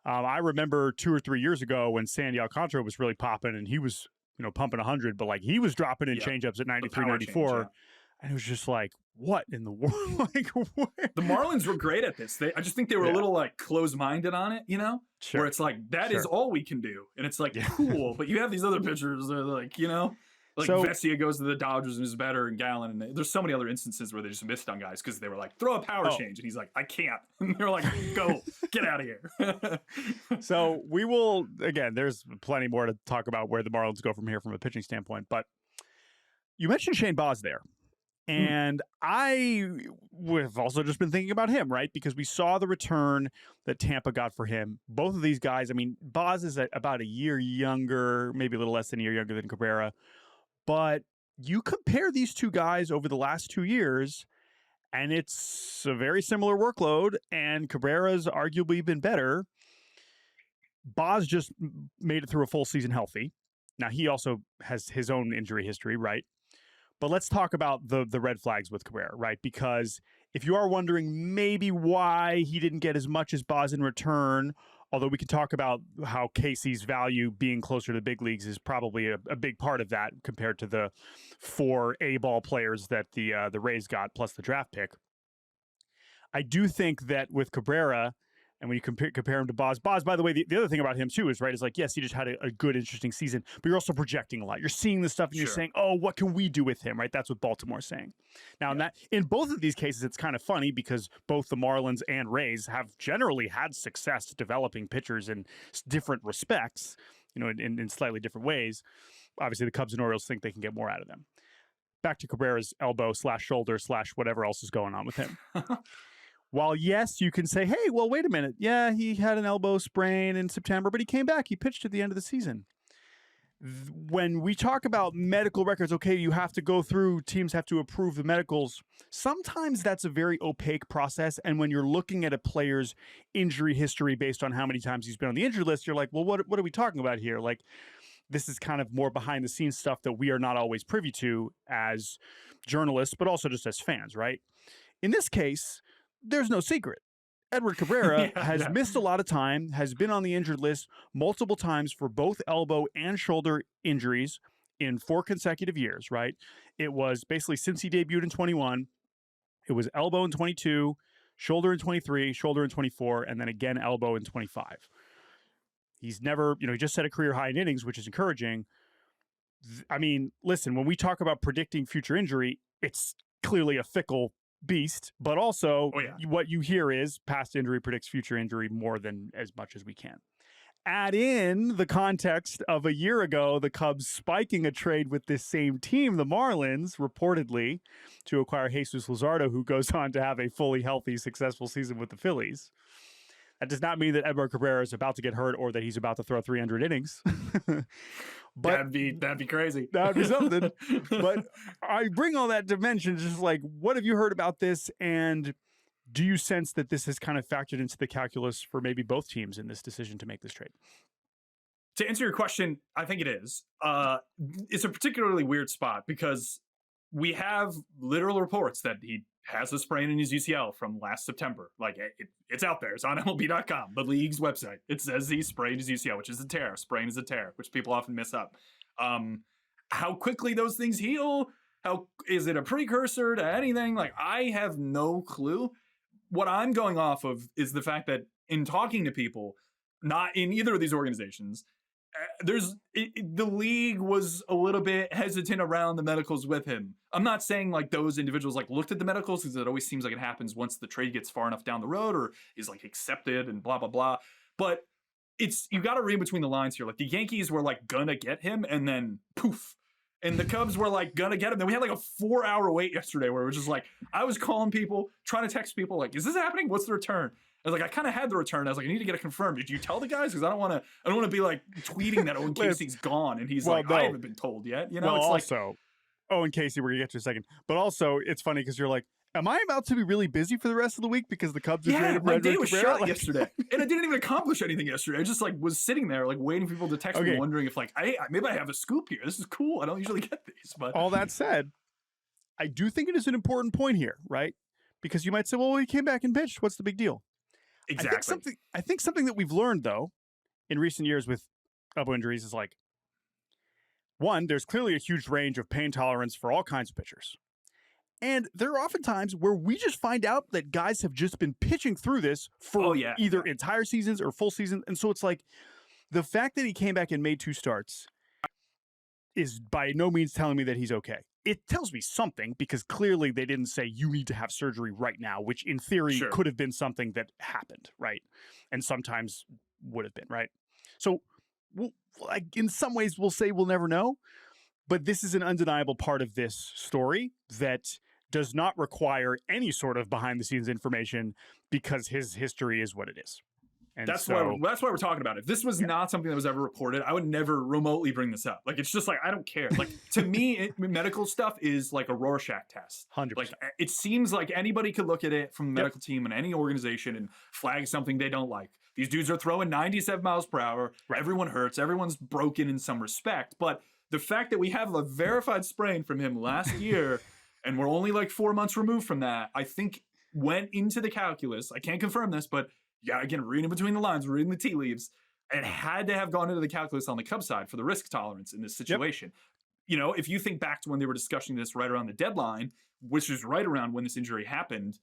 I remember 2 or 3 years ago when Sandy Alcantara was really popping, and he was, pumping 100, but like he was dropping in changeups at 93, 94. And it was just like, what in the world? Like, where? The Marlins were great at this. I just think they were a little like closed-minded on it, where it's like, that is all we can do. And it's like, cool. But you have these other pitchers that are like, like Vesia goes to the Dodgers and is better, and Gallen. And there's so many other instances where they just missed on guys because they were like, throw a power change. And he's like, I can't. And they're like, go, get out of here. So we will, again, there's plenty more to talk about where the Marlins go from here from a pitching standpoint. But you mentioned Shane Baz there. And I have also just been thinking about him, right? Because we saw the return that Tampa got for him. Both of these guys, I mean, Baz is about a year younger, maybe a little less than a year younger than Cabrera. But you compare these two guys over the last 2 years, and it's a very similar workload, and Cabrera's arguably been better. Baz just made it through a full season healthy. Now, he also has his own injury history, right? But let's talk about the red flags with Cabrera, right? Because if you are wondering maybe why he didn't get as much as Baz in return, although we can talk about how Casey's value being closer to the big leagues is probably a big part of that compared to the 4 A-ball players that the Rays got plus the draft pick. I do think that with Cabrera, and when you compare him to Baz, by the way, the other thing about him too is, right, is like, yes, he just had a good, interesting season, but you're also projecting a lot. You're seeing this stuff and you're saying, oh, what can we do with him, right? That's what Baltimore's saying. Now, in both of these cases, it's kind of funny because both the Marlins and Rays have generally had success developing pitchers in different respects, in slightly different ways. Obviously, the Cubs and Orioles think they can get more out of them. back to Cabrera's elbow / shoulder / whatever else is going on with him. While, yes, you can say, hey, well, wait a minute. Yeah, he had an elbow sprain in September, but he came back. He pitched at the end of the season. When we talk about medical records, okay, you have to go through, teams have to approve the medicals. Sometimes that's a very opaque process. And when you're looking at a player's injury history based on how many times he's been on the injury list, you're like, well, what are we talking about here? Like, this is kind of more behind the scenes stuff that we are not always privy to as journalists, but also just as fans, right? In this case, there's no secret. Edward Cabrera has missed a lot of time, has been on the injured list multiple times for both elbow and shoulder injuries in 4 consecutive years, right? It was basically since he debuted in 21, it was elbow in 22, shoulder in 23, shoulder in 24, and then again elbow in 25. He's never, he just set a career high in innings, which is encouraging. I mean, listen, when we talk about predicting future injury, it's clearly a fickle beast, but also what you hear is past injury predicts future injury more than as much as we can. Add in the context of a year ago, the Cubs spiking a trade with this same team, the Marlins, reportedly to acquire Jesus Luzardo, who goes on to have a fully healthy, successful season with the Phillies. That does not mean that Edward Cabrera is about to get hurt or that he's about to throw 300 innings. But that'd be crazy. That would be something. But I bring all that to mention, just like, what have you heard about this? And do you sense that this has kind of factored into the calculus for maybe both teams in this decision to make this trade? To answer your question, I think it is. It's a particularly weird spot because we have literal reports that he has a sprain in his UCL from last September. Like, it's out there. It's on MLB.com, the league's website. It says he sprained his UCL, which is a tear. Sprain is a tear, which people often miss up. How quickly those things heal? How is it a precursor to anything? Like, I have no clue. What I'm going off of is the fact that in talking to people, not in either of these organizations, the league was a little bit hesitant around the medicals with him. I'm not saying like those individuals like looked at the medicals, because it always seems like it happens once the trade gets far enough down the road or is like accepted and blah, blah, blah. But you got to read between the lines here. Like the Yankees were like gonna get him and then poof. And the Cubs were like gonna get him. Then we had like a 4-hour wait yesterday where it was just like, I was calling people, trying to text people like, is this happening? What's the return? I was like, I kind of had the return. I was like, I need to get it confirmed. Did you tell the guys? Because I don't want to be like tweeting that Owen Casey's gone, and he's like, no. I haven't been told yet. You know, well, it's also, like, Owen Casey, we're gonna get to in a second. But also, it's funny because you're like, am I about to be really busy for the rest of the week because the Cubs are traded? My day was shot yesterday, and I didn't even accomplish anything yesterday. I just like was sitting there like waiting for people to text me, wondering if like, maybe I have a scoop here. This is cool. I don't usually get these. But all that said, I do think it is an important point here, right? Because you might say, well, he came back and pitched. What's the big deal? Exactly. I think something that we've learned, though, in recent years with elbow injuries is like, one, there's clearly a huge range of pain tolerance for all kinds of pitchers. And there are often times where we just find out that guys have just been pitching through this for either entire seasons or full seasons. And so it's like the fact that he came back and made 2 starts is by no means telling me that he's okay. It tells me something because clearly they didn't say you need to have surgery right now, which in theory could have been something that happened, right? And sometimes would have been, right? So like in some ways we'll say we'll never know, but this is an undeniable part of this story that does not require any sort of behind the scenes information because his history is what it is. And that's why we're talking about it. If this was not something that was ever reported, I would never remotely bring this up. Like, it's just like, I don't care. Like, to me, medical stuff is like a Rorschach test. 100%. Like, it seems like anybody could look at it from the medical team in any organization and flag something they don't like. These dudes are throwing 97 miles per hour. Right. Everyone hurts. Everyone's broken in some respect. But the fact that we have a verified sprain from him last year and we're only like 4 months removed from that, I think went into the calculus. I can't confirm this, but yeah, again, reading between the lines, reading the tea leaves, it had to have gone into the calculus on the Cubs side for the risk tolerance in this situation. You know, if you think back to when they were discussing this right around the deadline, which is right around when this injury happened,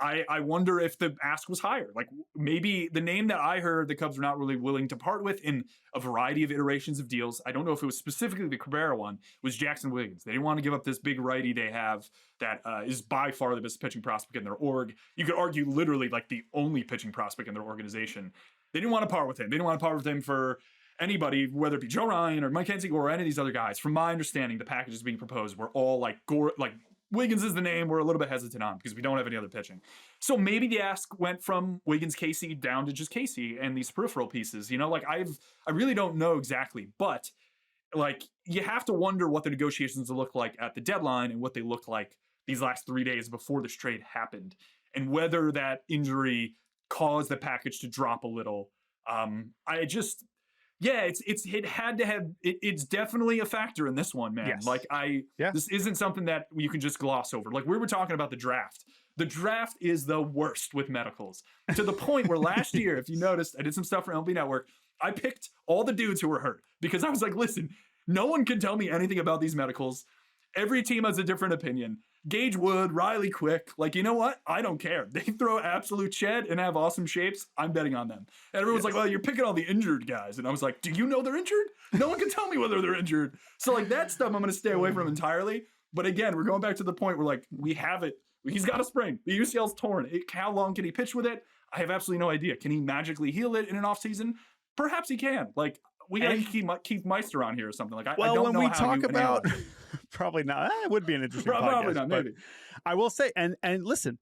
I wonder if the ask was higher. Like maybe the name that I heard the Cubs were not really willing to part with in a variety of iterations of deals, I don't know if it was specifically the Cabrera one, was Jackson Wiggins. They didn't want to give up this big righty they have that is by far the best pitching prospect in their org. You could argue literally like the only pitching prospect in their organization. They didn't want to part with him. They didn't want to part with him for anybody, whether it be Joe Ryan or Mike Hensiger or any of these other guys, from my understanding, the packages being proposed were all like Wiggins is the name we're a little bit hesitant on because we don't have any other pitching. So maybe the ask went from Wiggins, Casey down to just Casey and these peripheral pieces. Like I really don't know exactly, but like you have to wonder what the negotiations will look like at the deadline and what they look like these last 3 days before this trade happened, and whether that injury caused the package to drop a little. It's definitely a factor in this one, man. Yes. This isn't something that you can just gloss over. Like we were talking about the draft. The draft is the worst with medicals, to the point where last year, if you noticed, I did some stuff for MLB Network. I picked all the dudes who were hurt because I was like, listen, no one can tell me anything about these medicals. Every team has a different opinion. Gage Wood, Riley Quick, like, you know what? I don't care. They throw absolute shed and have awesome shapes. I'm betting on them. And everyone's like, well, you're picking all the injured guys. And I was like, do you know they're injured? No one can tell me whether they're injured. So like that stuff I'm going to stay away from entirely. But again, we're going back to the point where like we have it. He's got a sprain. The UCL's torn. How long can he pitch with it? I have absolutely no idea. Can he magically heal it in an offseason? Perhaps he can. Like, we got to keep Keith Meister on here or something. Like, I don't know when we how talk you about, probably not. It would be an interesting podcast. Probably not, maybe. I will say, and listen,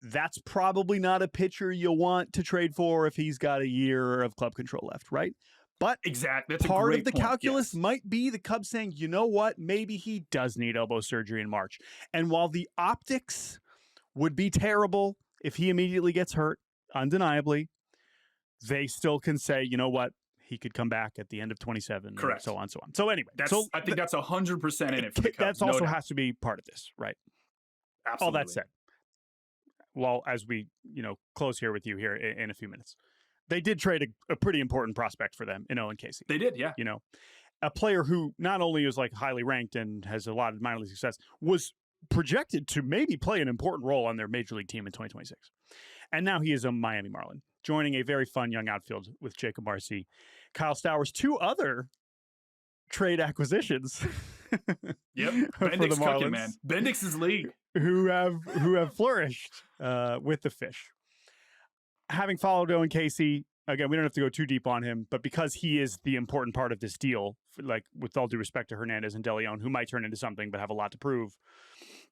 that's probably not a pitcher you'll want to trade for if he's got a year of club control left, right? But exactly, that's part a great of the point. calculus Yes. might be the Cubs saying, you know what, maybe he does need elbow surgery in March. And while the optics would be terrible if he immediately gets hurt, undeniably, they still can say, you know what, he could come back at the end of 27. Correct. And so on, so on. So anyway, I think that's 100% in it for the Cubs. That's also has to be part of this, right? Absolutely. All that said, well, as we close here with you here in a few minutes, they did trade a pretty important prospect for them in Owen Casey. They did, yeah. A player who not only is like highly ranked and has a lot of minor league success, was projected to maybe play an important role on their major league team in 2026. And now he is a Miami Marlin, joining a very fun young outfield with Jacob Marcy, Kyle Stowers, two other trade acquisitions. Yep. for Bendix the Marlins, cooking, man. Bendix's league. who have flourished with the Fish. Having followed Owen Casey, again, we don't have to go too deep on him, but because he is the important part of this deal, like with all due respect to Hernandez and De Leon, who might turn into something but have a lot to prove,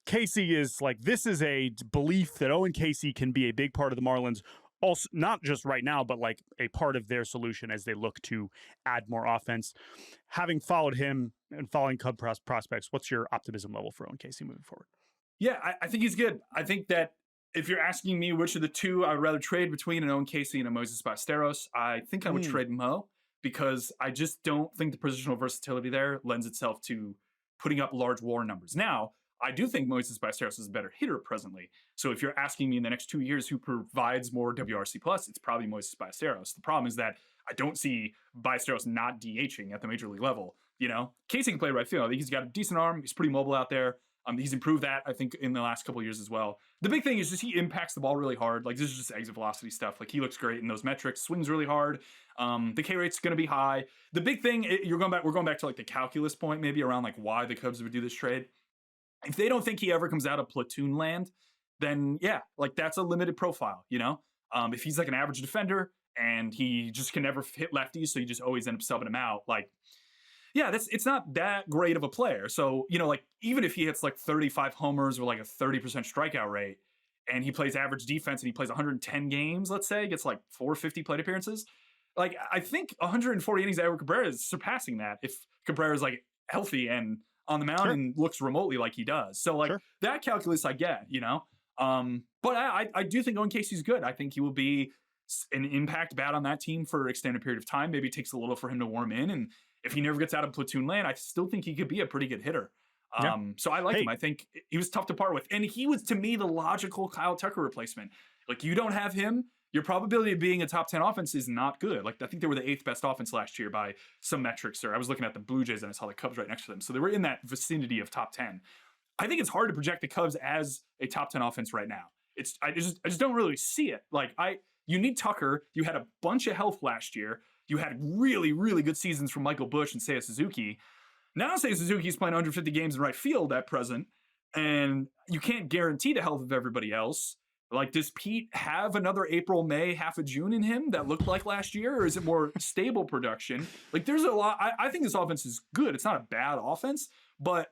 Casey is like, this is a belief that Owen Casey can be a big part of the Marlins, also not just right now, but like a part of their solution as they look to add more offense. Having followed him and following Cub prospects, what's your optimism level for Owen Casey moving forward? Yeah, I think he's good. I think that if you're asking me which of the two I would rather trade between an Owen Casey and a Moises Ballesteros, I think I would trade Mo, because I just don't think the positional versatility there lends itself to putting up large WAR numbers. Now, I do think Moises Ballesteros is a better hitter presently. So if you're asking me in the next 2 years who provides more WRC+, it's probably Moises Ballesteros. The problem is that I don't see Ballesteros not DHing at the major league level. Casey can play right field. I think he's got a decent arm. He's pretty mobile out there. He's improved that, I think, in the last couple of years as well. The big thing is just he impacts the ball really hard. Like, this is just exit velocity stuff. Like, he looks great in those metrics, swings really hard. The K rate's going to be high. The big thing, we're going back to like the calculus point, maybe around like why the Cubs would do this trade. If they don't think he ever comes out of platoon land, then yeah, like that's a limited profile, If he's like an average defender and he just can never hit lefties, so you just always end up subbing him out, like, yeah, it's not that great of a player. So, like even if he hits like 35 homers or like a 30% strikeout rate and he plays average defense and he plays 110 games, let's say, gets like 450 plate appearances, like I think 140 innings Edward Cabrera is surpassing that if Cabrera is like healthy and on the mound and looks remotely like he does. So like that calculus I get, but I do think Owen Casey's good. I think he will be an impact bat on that team for an extended period of time. Maybe it takes a little for him to warm in, and if he never gets out of platoon land, I still think he could be a pretty good hitter. So I like him. I think he was tough to part with. And he was, to me, the logical Kyle Tucker replacement. Like, you don't have him, your probability of being a top 10 offense is not good. Like, I think they were the 8th best offense last year by some metrics. Or I was looking at the Blue Jays and I saw the Cubs right next to them. So they were in that vicinity of top 10. I think it's hard to project the Cubs as a top 10 offense right now. I just don't really see it. Like, you need Tucker. You had a bunch of health last year. You had really, really good seasons from Michael Busch and Seiya Suzuki. Now Seiya Suzuki's playing 150 games in right field at present, and you can't guarantee the health of everybody else. Like, does Pete have another April, May, half of June in him that looked like last year, or is it more stable production? Like, there's a lot. I think this offense is good. It's not a bad offense, but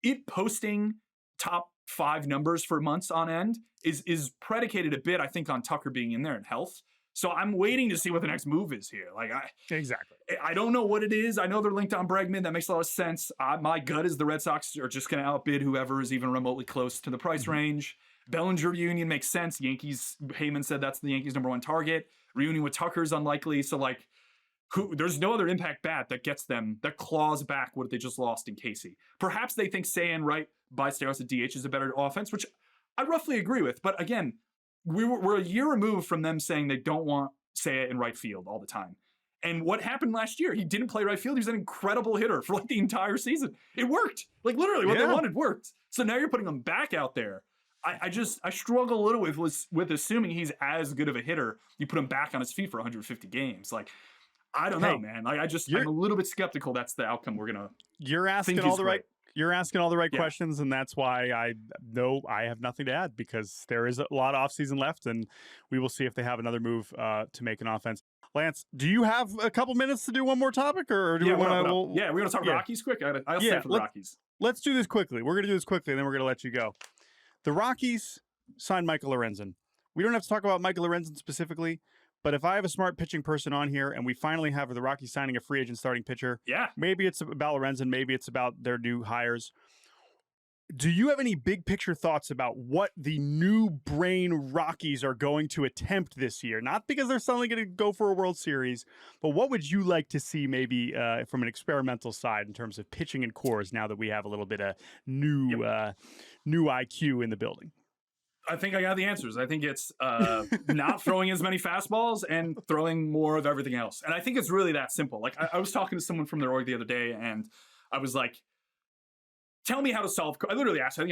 it posting top 5 numbers for months on end is predicated a bit, I think, on Tucker being in there and health. So I'm waiting to see what the next move is here. Like, I don't know what it is. I know they're linked on Bregman. That makes a lot of sense. My gut is the Red Sox are just going to outbid whoever is even remotely close to the price range. Bellinger reunion makes sense. Heyman said that's the Yankees' number 1 target. Reunion with Tucker is unlikely. So, like, there's no other impact bat that gets them, that claws back what they just lost in Casey. Perhaps they think Say and Wright by Steros at DH is a better offense, which I roughly agree with. But again, we're a year removed from them saying they don't want Say in right field all the time. And what happened last year? He didn't play right field. He was an incredible hitter for like the entire season. It worked. Like, literally what they wanted worked. So now you're putting him back out there. I struggle a little with assuming he's as good of a hitter. You put him back on his feet for 150 games. Like, I don't know, man. Like, I'm a little bit skeptical that's the outcome we're gonna. You're asking all the right questions, and that's why I have nothing to add, because there is a lot of offseason left, and we will see if they have another move to make an offense. Lance, do you have a couple minutes to do one more topic, or do we want to? We're gonna talk Rockies quick. I'll stay for the Rockies. Let's do this quickly. We're gonna do this quickly, and then we're gonna let you go. The Rockies signed Michael Lorenzen. We don't have to talk about Michael Lorenzen specifically, but if I have a smart pitching person on here and we finally have the Rockies signing a free agent starting pitcher, maybe it's about Lorenzen, maybe it's about their new hires. Do you have any big picture thoughts about what the new brain Rockies are going to attempt this year? Not because they're suddenly going to go for a World Series, but what would you like to see maybe from an experimental side in terms of pitching and cores now that we have a little bit of new IQ in the building? I think I got the answers. I think it's not throwing as many fastballs and throwing more of everything else. And I think it's really that simple. Like, I was talking to someone from their org the other day, and I was like, tell me how to solve. I literally asked him,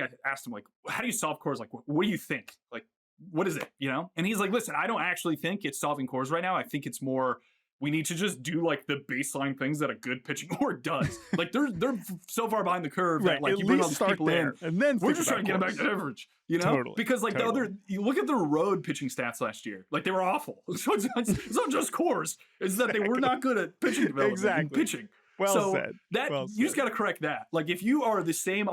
like, how do you solve cores? Like, what do you think? Like, what is it? You know? And he's like, listen, I don't actually think it's solving cores right now. I think it's more, we need to just do like the baseline things that a good pitching core does. Like, they're so far behind the curve that like you bring all these people in, and then we're just trying to get them back to average. You know, because like you look at the road pitching stats last year, like they were awful. So it's not just cores; it's that they were not good at pitching development and pitching. Well said. You just got to correct that. Like, if you are the same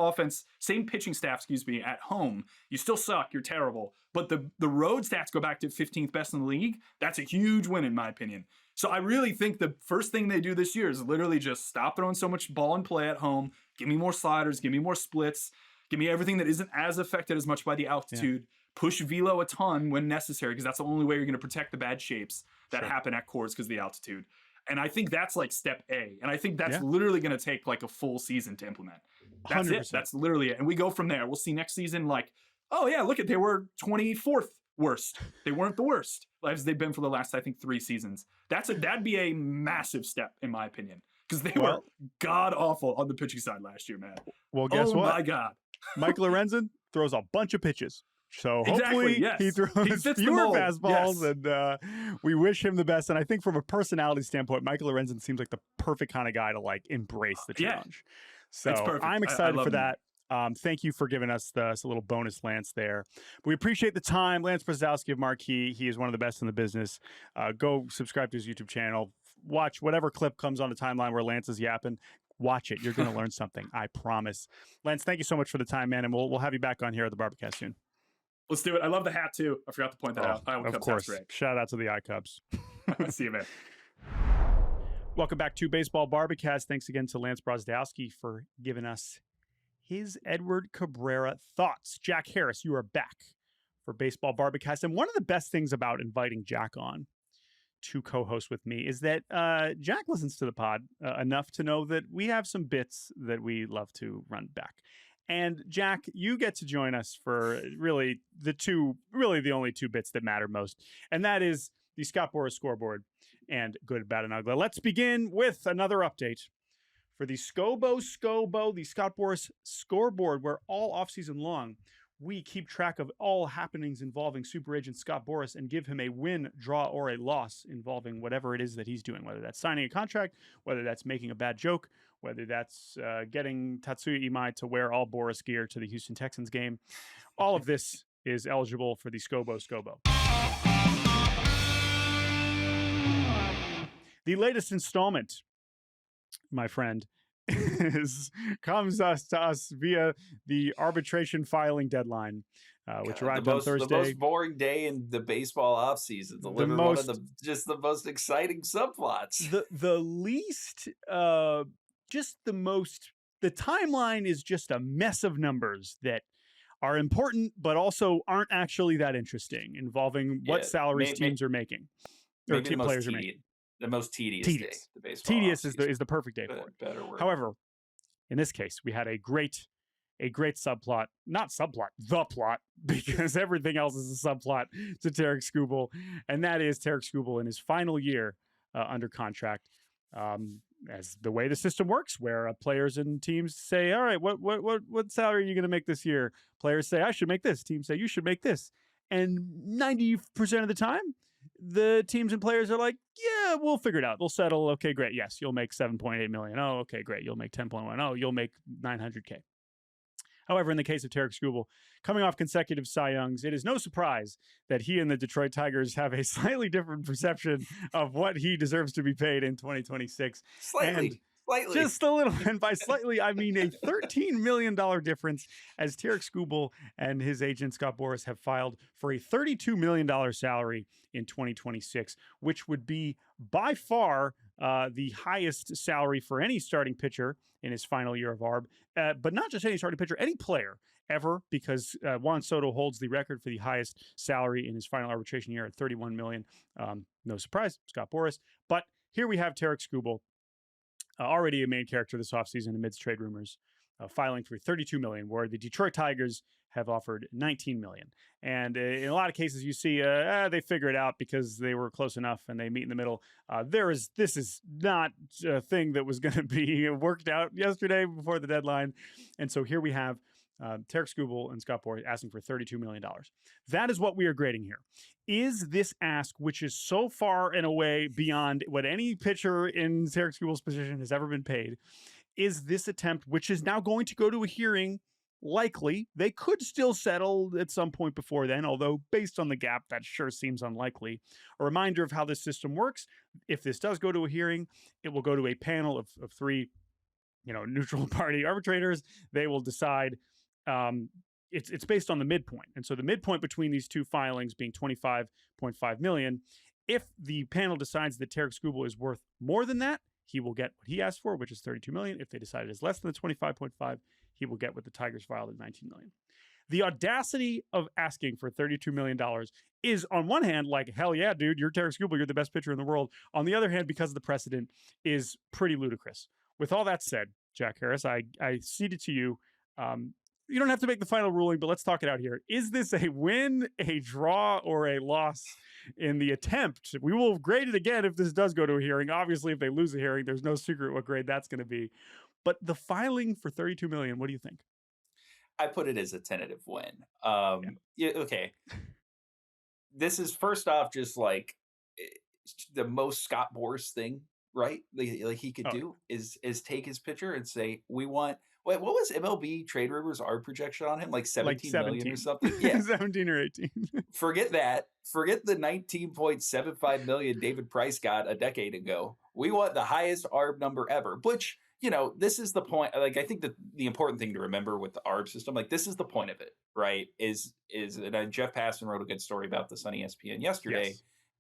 pitching staff, at home, you still suck. You're terrible. But the road stats go back to 15th best in the league. That's a huge win, in my opinion. So I really think the first thing they do this year is literally just stop throwing so much ball and play at home. Give me more sliders. Give me more splits. Give me everything that isn't as affected as much by the altitude. Push velo a ton when necessary, because that's the only way you're going to protect the bad shapes that happen at cores because of the altitude. And I think that's like step A. And I think that's literally going to take like a full season to implement. That's 100%. It. That's literally it. And we go from there. We'll see next season, like, oh yeah, look at, they were 24th worst. They weren't the worst as they've been for the last, I think, 3 seasons. That'd be a massive step, in my opinion, because they were god awful on the pitching side last year, man. Well, guess what? Oh my God. Michael Lorenzen throws a bunch of pitches. So hopefully he throws fewer fastballs, and we wish him the best. And I think from a personality standpoint, Michael Lorenzen seems like the perfect kind of guy to like embrace the challenge. So I'm excited for that. Thank you for giving us a little bonus, Lance, there. We appreciate the time. Lance Brozdowski of Marquee. He is one of the best in the business. Go subscribe to his YouTube channel. Watch whatever clip comes on the timeline where Lance is yapping. Watch it. You're going to learn something. I promise. Lance, thank you so much for the time, man. And we'll have you back on here at the Barbacast soon. Let's do it. I love the hat, too. I forgot to point that out. Of course. Shout out to the iCubs. See you, man. Welcome back to Baseball Barbacast. Thanks again to Lance Brozdowski for giving us his Edward Cabrera thoughts. Jack Harris, you are back for Baseball Barbacast. And one of the best things about inviting Jack on to co-host with me is that Jack listens to the pod enough to know that we have some bits that we love to run back. And Jack, you get to join us for really the only 2 bits that matter most. And that is the Scott Boras scoreboard and Good, Bad, and Uggla. Let's begin with another update for the the Scott Boras scoreboard, where all offseason long, we keep track of all happenings involving super agent Scott Boras and give him a win, draw, or a loss involving whatever it is that he's doing, whether that's signing a contract, whether that's making a bad joke, whether that's getting Tatsuya Imai to wear all Boras gear to the Houston Texans game. All of this is eligible for the Scobo. The latest installment, my friend, comes to us via the arbitration filing deadline, which arrived on Thursday. The most boring day in the baseball offseason. Delivered one of the most exciting subplots. The least, just the most. The timeline is just a mess of numbers that are important, but also aren't actually that interesting, involving what salaries teams are making, or team players are making. The most tedious day. The baseball tedious is the perfect day for it. Better word. However, in this case, we had a great subplot, not subplot, the plot, because everything else is a subplot to Tarik Skubal, and that is Tarik Skubal in his final year under contract. As the way the system works, where players and teams say, all right, what salary are you going to make this year? Players say, I should make this. Teams say, you should make this. And 90% of the time, the teams and players are like, yeah, we'll figure it out. We'll settle. Okay, great. Yes, you'll make $7.8 million. Oh, okay, great. You'll make 10.1. Oh, you'll make $900K. However, in the case of Tarik Skubal, coming off consecutive Cy Youngs, it is no surprise that he and the Detroit Tigers have a slightly different perception of what he deserves to be paid in 2026. Slightly. Just a little. And by slightly, I mean a $13 million difference, as Tarik Skubal and his agent, Scott Boras, have filed for a $32 million salary in 2026, which would be by far the highest salary for any starting pitcher in his final year of ARB. But not just any starting pitcher, any player ever, because Juan Soto holds the record for the highest salary in his final arbitration year at $31 million. No surprise, Scott Boras. But here we have Tarik Skubal, already a main character this offseason amidst trade rumors, filing for $32 million, where the Detroit Tigers have offered $19 million. And in a lot of cases, you see they figure it out because they were close enough and they meet in the middle. This is not a thing that was going to be worked out yesterday before the deadline. And so here we have Tarik Skubal and Scott Boras asking for $32 million. That is what we are grading here. Is this ask, which is so far and away beyond what any pitcher in Tarik Skubal's position has ever been paid, is this attempt, which is now going to go to a hearing, likely? They could still settle at some point before then, although based on the gap, that sure seems unlikely. A reminder of how this system works: if this does go to a hearing, it will go to a panel of three, neutral party arbitrators. They will decide. It's based on the midpoint. And so the midpoint between these two filings being $25.5 million, if the panel decides that Tarik Skubal is worth more than that, he will get what he asked for, which is $32 million. If they decide it is less than the 25.5, he will get what the Tigers filed at $19 million. The audacity of asking for $32 million is, on one hand, like, hell yeah, dude, you're Tarik Skubal, you're the best pitcher in the world. On the other hand, because of the precedent, is pretty ludicrous. With all that said, Jack Harris, I cede it to you. You don't have to make the final ruling, but let's talk it out here. Is this a win, a draw, or a loss in the attempt? We will grade it again if this does go to a hearing. Obviously, if they lose a hearing, there's no secret what grade that's going to be. But the filing for $32 million, what do you think? I put it as a tentative win. Okay. This is, first off, just like the most Scott Boras thing, right? Like he could do is take his pitcher and say, we want. Wait, what was MLB trade rumors ARB projection on him? Like 17 million or something? Yeah. 17 or 18. Forget that. Forget the 19.75 million David Price got a decade ago. We want the highest ARB number ever, which, this is the point. Like, I think that the important thing to remember with the ARB system, like, this is the point of it, right? And Jeff Passan wrote a good story about this on ESPN yesterday,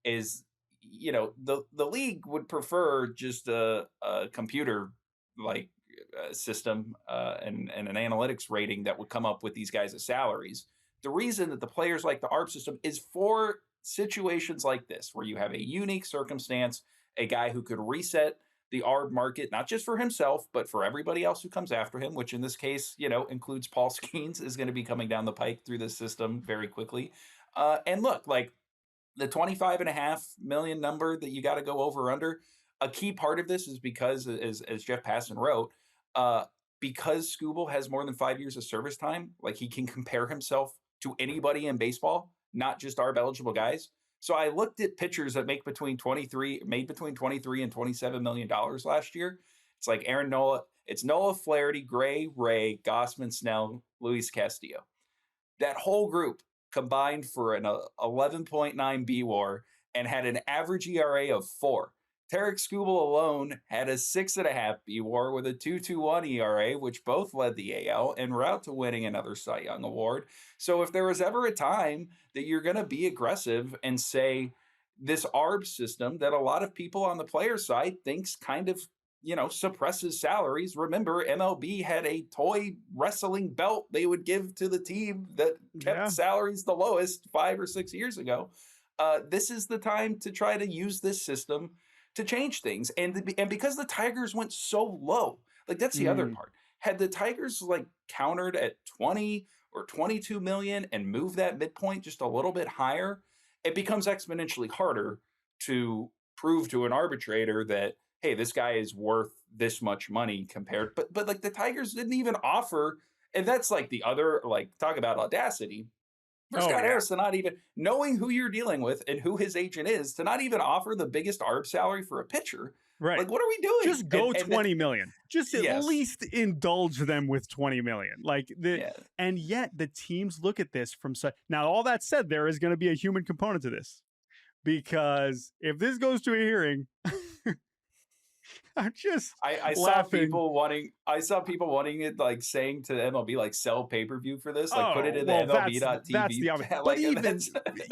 is, the league would prefer just a computer, like, system and an analytics rating that would come up with these guys' salaries. The reason that the players like the ARB system is for situations like this, where you have a unique circumstance, a guy who could reset the ARB market, not just for himself, but for everybody else who comes after him, which in this case, includes Paul Skeens, is going to be coming down the pike through this system very quickly. And look, like the 25.5 million number that you got to go over under, a key part of this is because, as Jeff Passan wrote, because Skubal has more than 5 years of service time, like he can compare himself to anybody in baseball, not just ARB eligible guys. So I looked at pitchers that made between 23 and $27 million last year. It's like Aaron Nola. It's Nola, Flaherty, Gray, Ray, Gausman, Snell, Luis Castillo. That whole group combined for an 11.9 B-WAR and had an average ERA of 4. Tarik Skubal alone had a 6.5 B-WAR with a 2.21 ERA, which both led the AL en route to winning another Cy Young award. So if there was ever a time that you're going to be aggressive and say this ARB system that a lot of people on the player side thinks kind of, suppresses salaries. Remember, MLB had a toy wrestling belt they would give to the team that kept salaries the lowest 5 or 6 years ago. This is the time to try to use this system to change things. And because the Tigers went so low, like that's the other part. Had the Tigers like countered at 20 or 22 million and moved that midpoint just a little bit higher, it becomes exponentially harder to prove to an arbitrator that, hey, this guy is worth this much money compared. But like the Tigers didn't even offer, and that's like the other, like, talk about audacity. For Scott Harris to not even, knowing who you're dealing with and who his agent is, to not even offer the biggest ARB salary for a pitcher. Right. Like, what are we doing? Just go 20 million. Just at least indulge them with 20 million. And yet the teams look at this from such. Now, all that said, there is going to be a human component to this, because if this goes to a hearing, I'm just I saw people wanting it, like saying to MLB, like, sell pay-per-view for this, like put it in the MLB.TV. That's the obvious. But even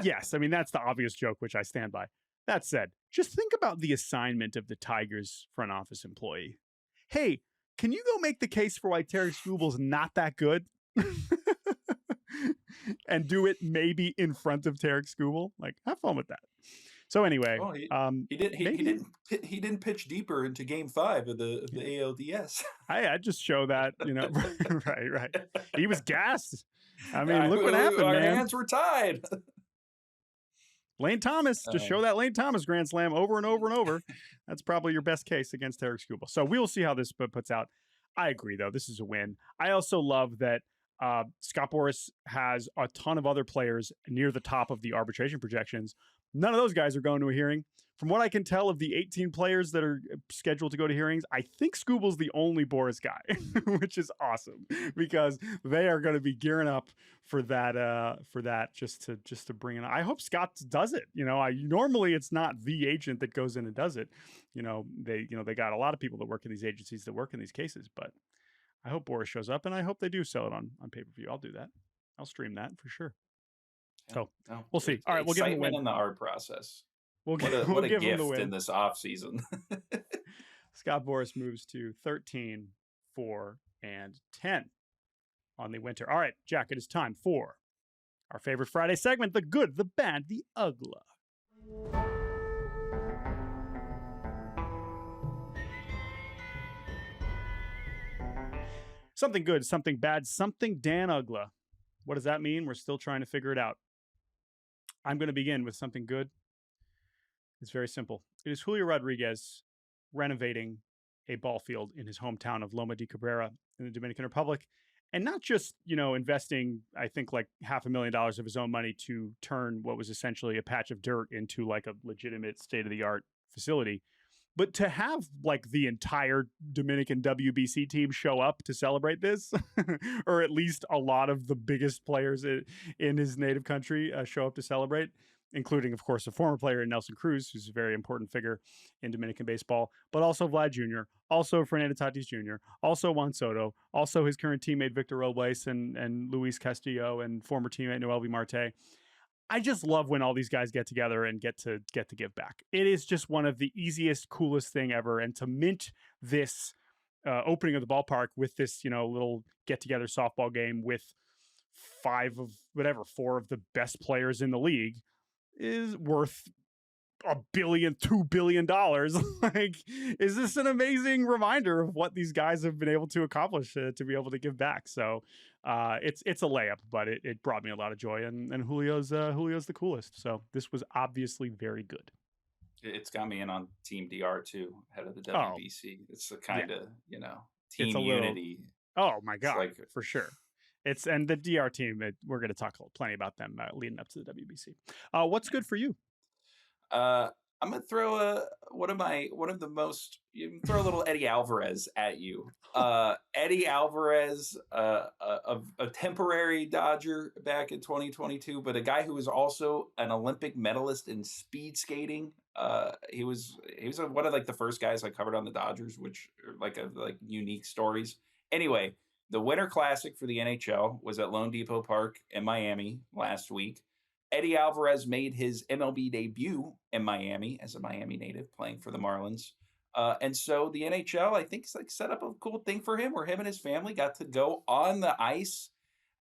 yes, I mean that's the obvious joke, which I stand by. That said, just think about the assignment of the Tigers front office employee. Hey, can you go make the case for why Tarik Skubal's not that good? And do it maybe in front of Tarik Skubal? Like, have fun with that. So anyway, he didn't pitch deeper into Game 5 of the ALDS. I just show that, right. He was gassed. I mean, look what happened, our man. Our hands were tied. Lane Thomas, just show that Lane Thomas grand slam over and over and over. That's probably your best case against Tarik Skubal. So we will see how this puts out. I agree, though. This is a win. I also love that Scott Boras has a ton of other players near the top of the arbitration projections. None of those guys are going to a hearing. From what I can tell of the 18 players that are scheduled to go to hearings, I think Skubal's the only Boras guy, which is awesome because they are going to be gearing up for that just to bring it. I hope Scott does it. Normally it's not the agent that goes in and does it. They got a lot of people that work in these agencies that work in these cases, but I hope Boras shows up and I hope they do sell it on pay-per-view. I'll do that. I'll stream that for sure. So we'll see. All right, we'll give him a win in the art process. What a gift in this offseason. Scott Boras moves to 13, 4, and 10 on the winter. All right, Jack, it is time for our favorite Friday segment, the good, the bad, the ugly. Something good, something bad, something Dan Uggla. What does that mean? We're still trying to figure it out. I'm going to begin with something good. It's very simple. It is Julio Rodriguez renovating a ball field in his hometown of Loma de Cabrera in the Dominican Republic. And not just, investing, I think, like $500,000 of his own money to turn what was essentially a patch of dirt into like a legitimate state-of-the-art facility, but to have like the entire Dominican WBC team show up to celebrate this, or at least a lot of the biggest players in his native country show up to celebrate, including, of course, a former player in Nelson Cruz, who's a very important figure in Dominican baseball, but also Vlad Jr., also Fernando Tatis Jr., also Juan Soto, also his current teammate Victor Robles and Luis Castillo and former teammate Noelvi Marte. I just love when all these guys get together and get to give back. It is just one of the easiest, coolest thing ever. And to mint this opening of the ballpark with this, little get-together softball game with 4 of the best players in the league is worth $1 billion, $2 billion. Like, is this an amazing reminder of what these guys have been able to accomplish to be able to give back? So it's a layup, but it brought me a lot of joy, and Julio's the coolest. So this was obviously very good. It's got me in on Team DR too, head of the WBC. It's the kind of team unity. Oh my God, for sure. And the DR team. We're going to talk plenty about them leading up to the WBC. What's good for you? I'm gonna throw throw a little Eddie Alvarez at you. Eddie Alvarez, a temporary Dodger back in 2022, but a guy who was also an Olympic medalist in speed skating. He was one of like the first guys I covered on the Dodgers, which are like unique stories. Anyway, the Winter Classic for the NHL was at Lone Depot Park in Miami last week. Eddie Alvarez made his MLB debut in Miami as a Miami native playing for the Marlins. And so the NHL, I think, set up a cool thing for him where him and his family got to go on the ice,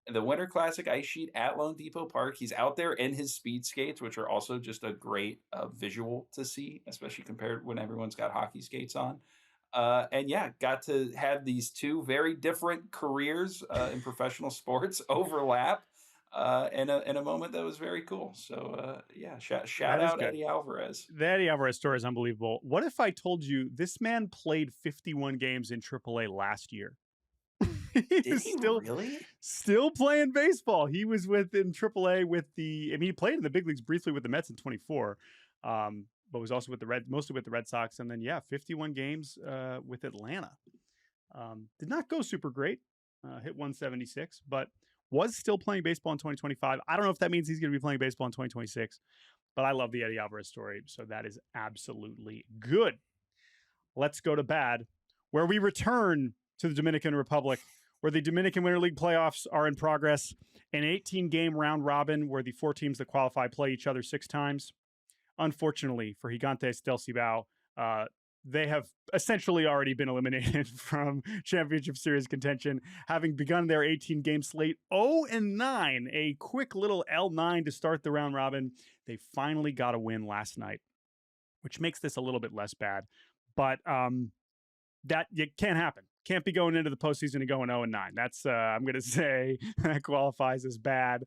the Winter Classic ice sheet at Lone Depot Park. He's out there in his speed skates, which are also just a great visual to see, especially compared when everyone's got hockey skates on. And yeah, got to have these two very different careers in professional sports overlap in a moment that was very cool. So yeah, shout out good. Eddie Alvarez. The Eddie Alvarez story is unbelievable. What if I told you this man played 51 games in AAA last year? Did he really? Still playing baseball. He was in AAA with he played in the big leagues briefly with the Mets in 24, but was also mostly with the Red Sox. And then, 51 games with Atlanta. Did not go super great, hit 176, but was still playing baseball in 2025. I don't know if that means he's going to be playing baseball in 2026, but I love the Eddie Alvarez story. So that is absolutely good. Let's go to bad, where we return to the Dominican Republic, where the Dominican Winter League playoffs are in progress. An 18-game round robin where the 4 teams that qualify play each other 6 times. Unfortunately for Gigantes del Cibao, they have essentially already been eliminated from championship series contention, having begun their 18-game slate 0-9, a quick little L9 to start the round robin. They finally got a win last night, which makes this a little bit less bad. But that it can't happen. Can't be going into the postseason and going 0-9. That's I'm going to say that qualifies as bad.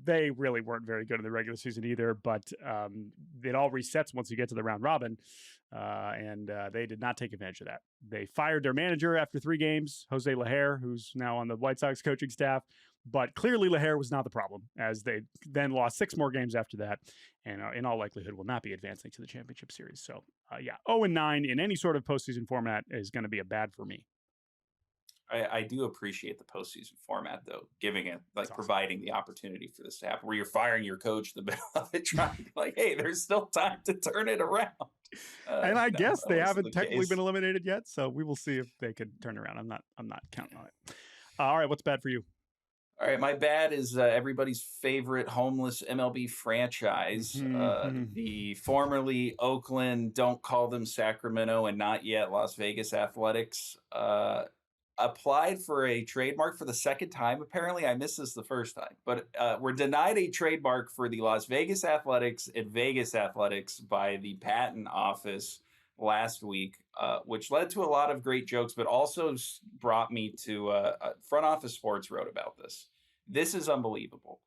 They really weren't very good in the regular season either, but it all resets once you get to the round robin, and they did not take advantage of that. They fired their manager after 3 games, Jose Lajer, who's now on the White Sox coaching staff. But clearly Lajer was not the problem, as they then lost 6 more games after that, and in all likelihood will not be advancing to the championship series. So, 0-9 in any sort of postseason format is going to be a bad for me. I do appreciate the postseason format, though, giving it, providing the opportunity for this to happen, where you're firing your coach in the middle of it, trying to be hey, there's still time to turn it around. And I guess they haven't technically been eliminated yet, so we will see if they could turn around. I'm not counting on it. All right, what's bad for you? All right, my bad is everybody's favorite homeless MLB franchise, the formerly Oakland, don't call them Sacramento, and not yet Las Vegas Athletics, applied for a trademark for the second time. Apparently, I missed this the first time, but were denied a trademark for the Las Vegas Athletics and Vegas Athletics by the patent office last week, which led to a lot of great jokes, but also brought me to Front Office Sports wrote about this. This is unbelievable.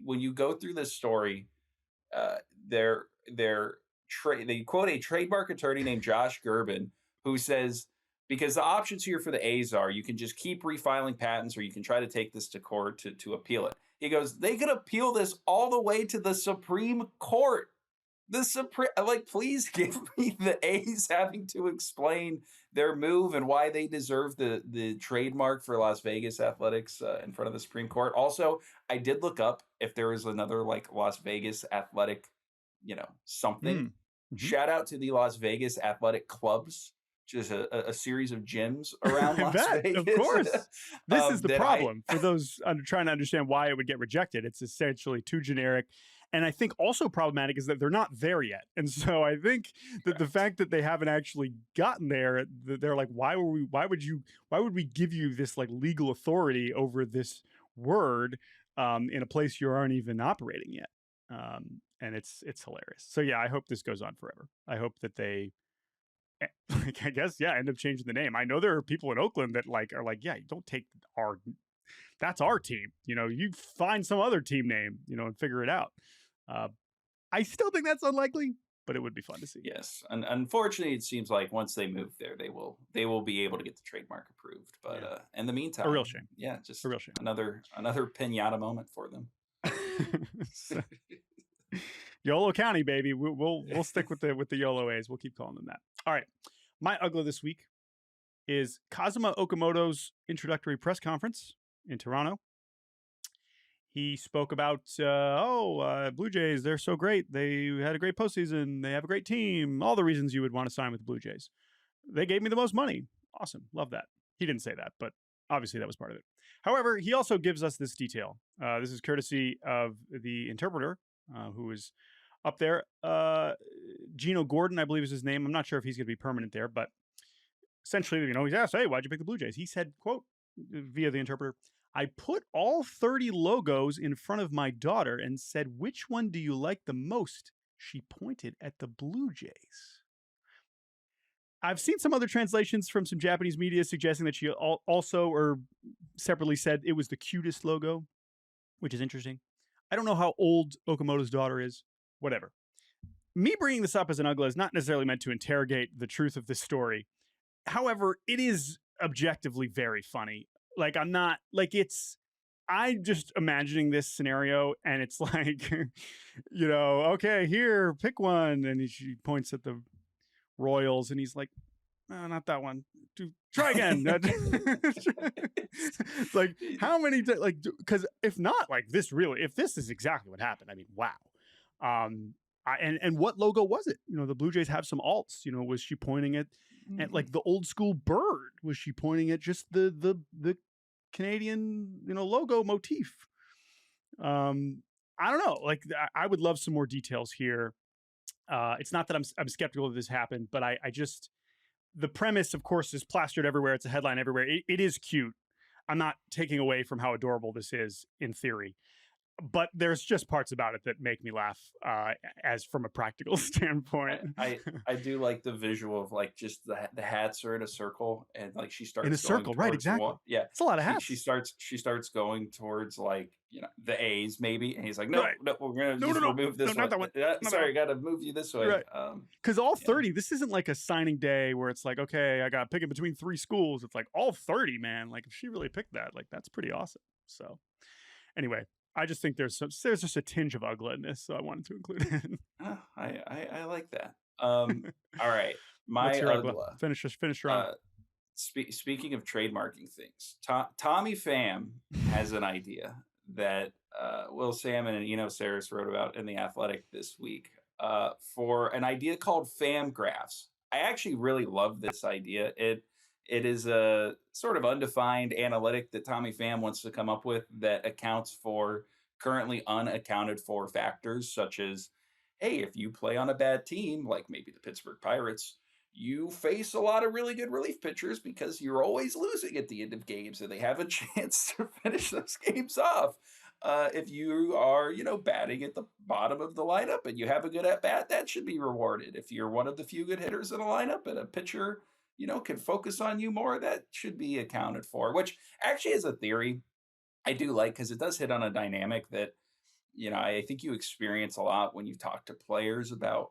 When you go through this story, they quote a trademark attorney named Josh Gerben, who says, because the options here for the A's are you can just keep refiling patents, or you can try to take this to court to appeal it. He goes, they could appeal this all the way to the Supreme Court. Please give me the A's having to explain their move and why they deserve the trademark for Las Vegas Athletics in front of the Supreme Court. Also, I did look up if there is another Las Vegas Athletic, something. Mm-hmm. Shout out to the Las Vegas Athletic Clubs, which is a series of gyms around Las Vegas. Of course. This is the problem for those trying to understand why it would get rejected. It's essentially too generic. And I think also problematic is that they're not there yet. And so I think that the fact that they haven't actually gotten there, they're like, why would we give you this legal authority over this word in a place you aren't even operating yet? And it's hilarious. So yeah, I hope this goes on forever. I hope that they, I guess, end up changing the name. I know there are people in Oakland that are like, yeah, don't take that's our team. You find some other team name, and figure it out. I still think that's unlikely, but it would be fun to see. Yes, and unfortunately, it seems like once they move there, they will be able to get the trademark approved. But in the meantime, a real shame. Yeah, just a real shame. Another pinata moment for them. YOLO County, baby. We'll stick with the YOLO A's. We'll keep calling them that. All right. My Uggla this week is Kazuma Okamoto's introductory press conference in Toronto. He spoke about, Blue Jays, they're so great. They had a great postseason. They have a great team. All the reasons you would want to sign with the Blue Jays. They gave me the most money. Awesome. Love that. He didn't say that, but obviously that was part of it. However, he also gives us this detail. This is courtesy of the interpreter who is up there. Gino Gordon, I believe is his name. I'm not sure if he's going to be permanent there, but essentially, he's asked, hey, why'd you pick the Blue Jays? He said, quote, via the interpreter, I put all 30 logos in front of my daughter and said, which one do you like the most? She pointed at the Blue Jays. I've seen some other translations from some Japanese media suggesting that she also or separately said it was the cutest logo, which is interesting. I don't know how old Okamoto's daughter is. Whatever. Me bringing this up as an Uggla is not necessarily meant to interrogate the truth of this story. However, it is objectively very funny. I'm just imagining this scenario and it's like, okay, here, pick one. And she points at the Royals and he's like, no, not that one. Try again. It's like, how many, because if not, if this is exactly what happened, I mean, wow. And what logo was it? The Blue Jays have some alts. Was she pointing at like the old school bird? Was she pointing at just the Canadian, logo motif? I don't know. I would love some more details here. It's not that I'm skeptical that this happened, but I just, the premise, of course, is plastered everywhere. It's a headline everywhere. It is cute. I'm not taking away from how adorable this is in theory, but there's just parts about it that make me laugh as from a practical standpoint. I do like the visual of just the hats are in a circle and she starts in a circle, right? Exactly. Yeah, it's a lot of hats. She starts going towards the A's maybe, and he's like, no, right. no, we're gonna just remove this one. Not that one. Sorry, I gotta move you this way. Right. Because all 30. This isn't like a signing day where it's like, okay, I got to pick it between 3 schools. It's like all 30, man. If she really picked that, that's pretty awesome. So, anyway. I just think there's just a tinge of Uggla in this, so I wanted to include it. I like that. All right, my Uggla. Finish strong. Speaking of trademarking things, Tommy Pham has an idea that Will Salmon and Eno Saris wrote about in The Athletic this week for an idea called Pham graphs. I actually really love this idea. It is a sort of undefined analytic that Tommy Pham wants to come up with that accounts for currently unaccounted for factors such as, hey, if you play on a bad team, like maybe the Pittsburgh Pirates, you face a lot of really good relief pitchers because you're always losing at the end of games and they have a chance to finish those games off. If you are, batting at the bottom of the lineup and you have a good at-bat, that should be rewarded. If you're one of the few good hitters in a lineup and a pitcher can focus on you more, that should be accounted for, which actually is a theory I do like because it does hit on a dynamic that, I think you experience a lot when you talk to players about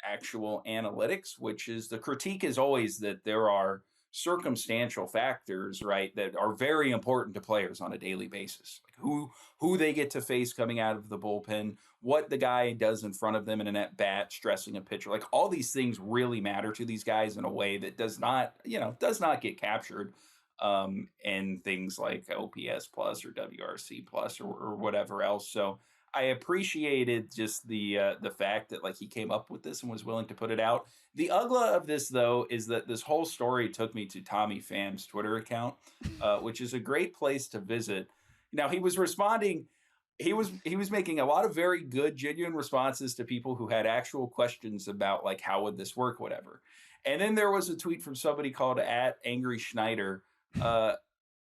actual analytics, which is the critique is always that there are circumstantial factors, right, that are very important to players on a daily basis, who they get to face coming out of the bullpen, what the guy does in front of them in an at bat, stressing a pitcher, all these things really matter to these guys in a way that does not get captured in things like OPS plus or WRC plus or whatever else. So I appreciated just the fact that he came up with this and was willing to put it out. The Uggla of this, though, is that this whole story took me to Tommy Pham's Twitter account, which is a great place to visit. Now, he was responding. He was making a lot of very good, genuine responses to people who had actual questions about how would this work, whatever. And then there was a tweet from somebody called @AngrySchneider,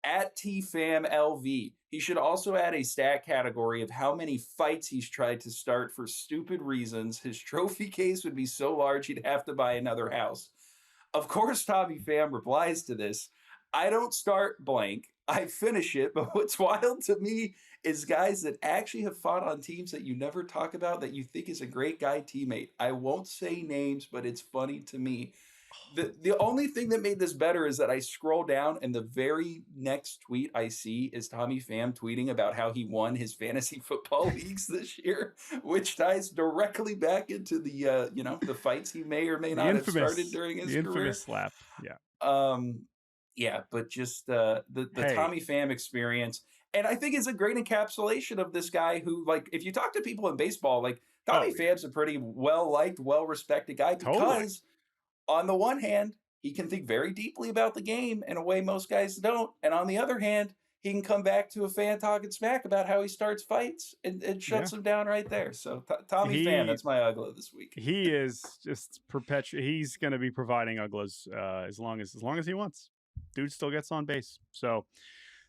@TFamLV. He should also add a stat category of how many fights he's tried to start for stupid reasons. His trophy case would be so large he'd have to buy another house. Of course, Tommy Pham replies to this, I don't start blank. I finish it, but what's wild to me is guys that actually have fought on teams that you never talk about that you think is a great guy teammate. I won't say names, but it's funny to me. The only thing that made this better is that I scroll down and the very next tweet I see is Tommy Pham tweeting about how he won his fantasy football leagues this year, which ties directly back into the the fights he may or may not have started during his career. The infamous slap. Yeah. But just the Tommy Pham experience, and I think it's a great encapsulation of this guy who, like, if you talk to people in baseball, like Tommy Pham's a pretty well-liked, well-respected guy because on the one hand, he can think very deeply about the game in a way most guys don't. And on the other hand, he can come back to a fan talking smack about how he starts fights and shuts him down right there. So Tommy Pham, that's my Uggla this week. He is just he's going to be providing Ugglas as long as he wants. Dude still gets on base. So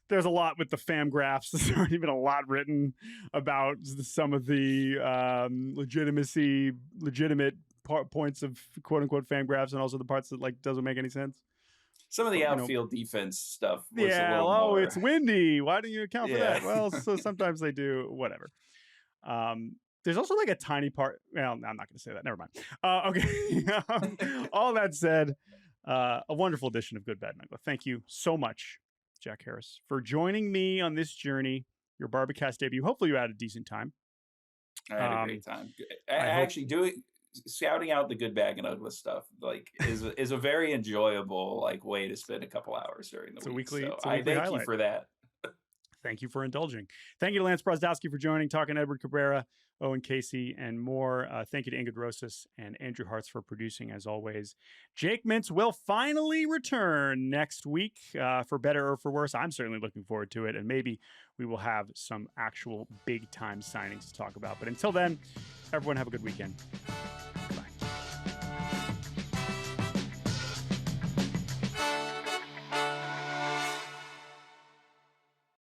there's a lot with the Pham graphs. There's already been a lot written about some of the legitimate points of quote unquote Pham graphs, and also the parts that like doesn't make any sense. Some of the outfield defense stuff was a little more... it's windy. Why didn't you account for that? Well, so sometimes they do, whatever. There's also like a tiny part. Well, I'm not going to say that. Never mind. Okay. All that said, a wonderful edition of Good, Bad, and Uggla. Thank you so much, Jack Harris, for joining me on this journey, your Barbacast debut. Hopefully you had a decent time. I had a great time. Actually, scouting out the Good, Bad, and Uggla stuff is a very enjoyable way to spend a couple hours during the week. I thank you for that. Thank you for indulging. Thank you to Lance Brozdowski for joining, talking Edward Cabrera, Owen Casey, and more. Thank you to Ingrid Rosas and Andrew Hartz for producing, as always. Jake Mintz will finally return next week for better or for worse. I'm certainly looking forward to it, and maybe we will have some actual big-time signings to talk about. But until then, everyone have a good weekend.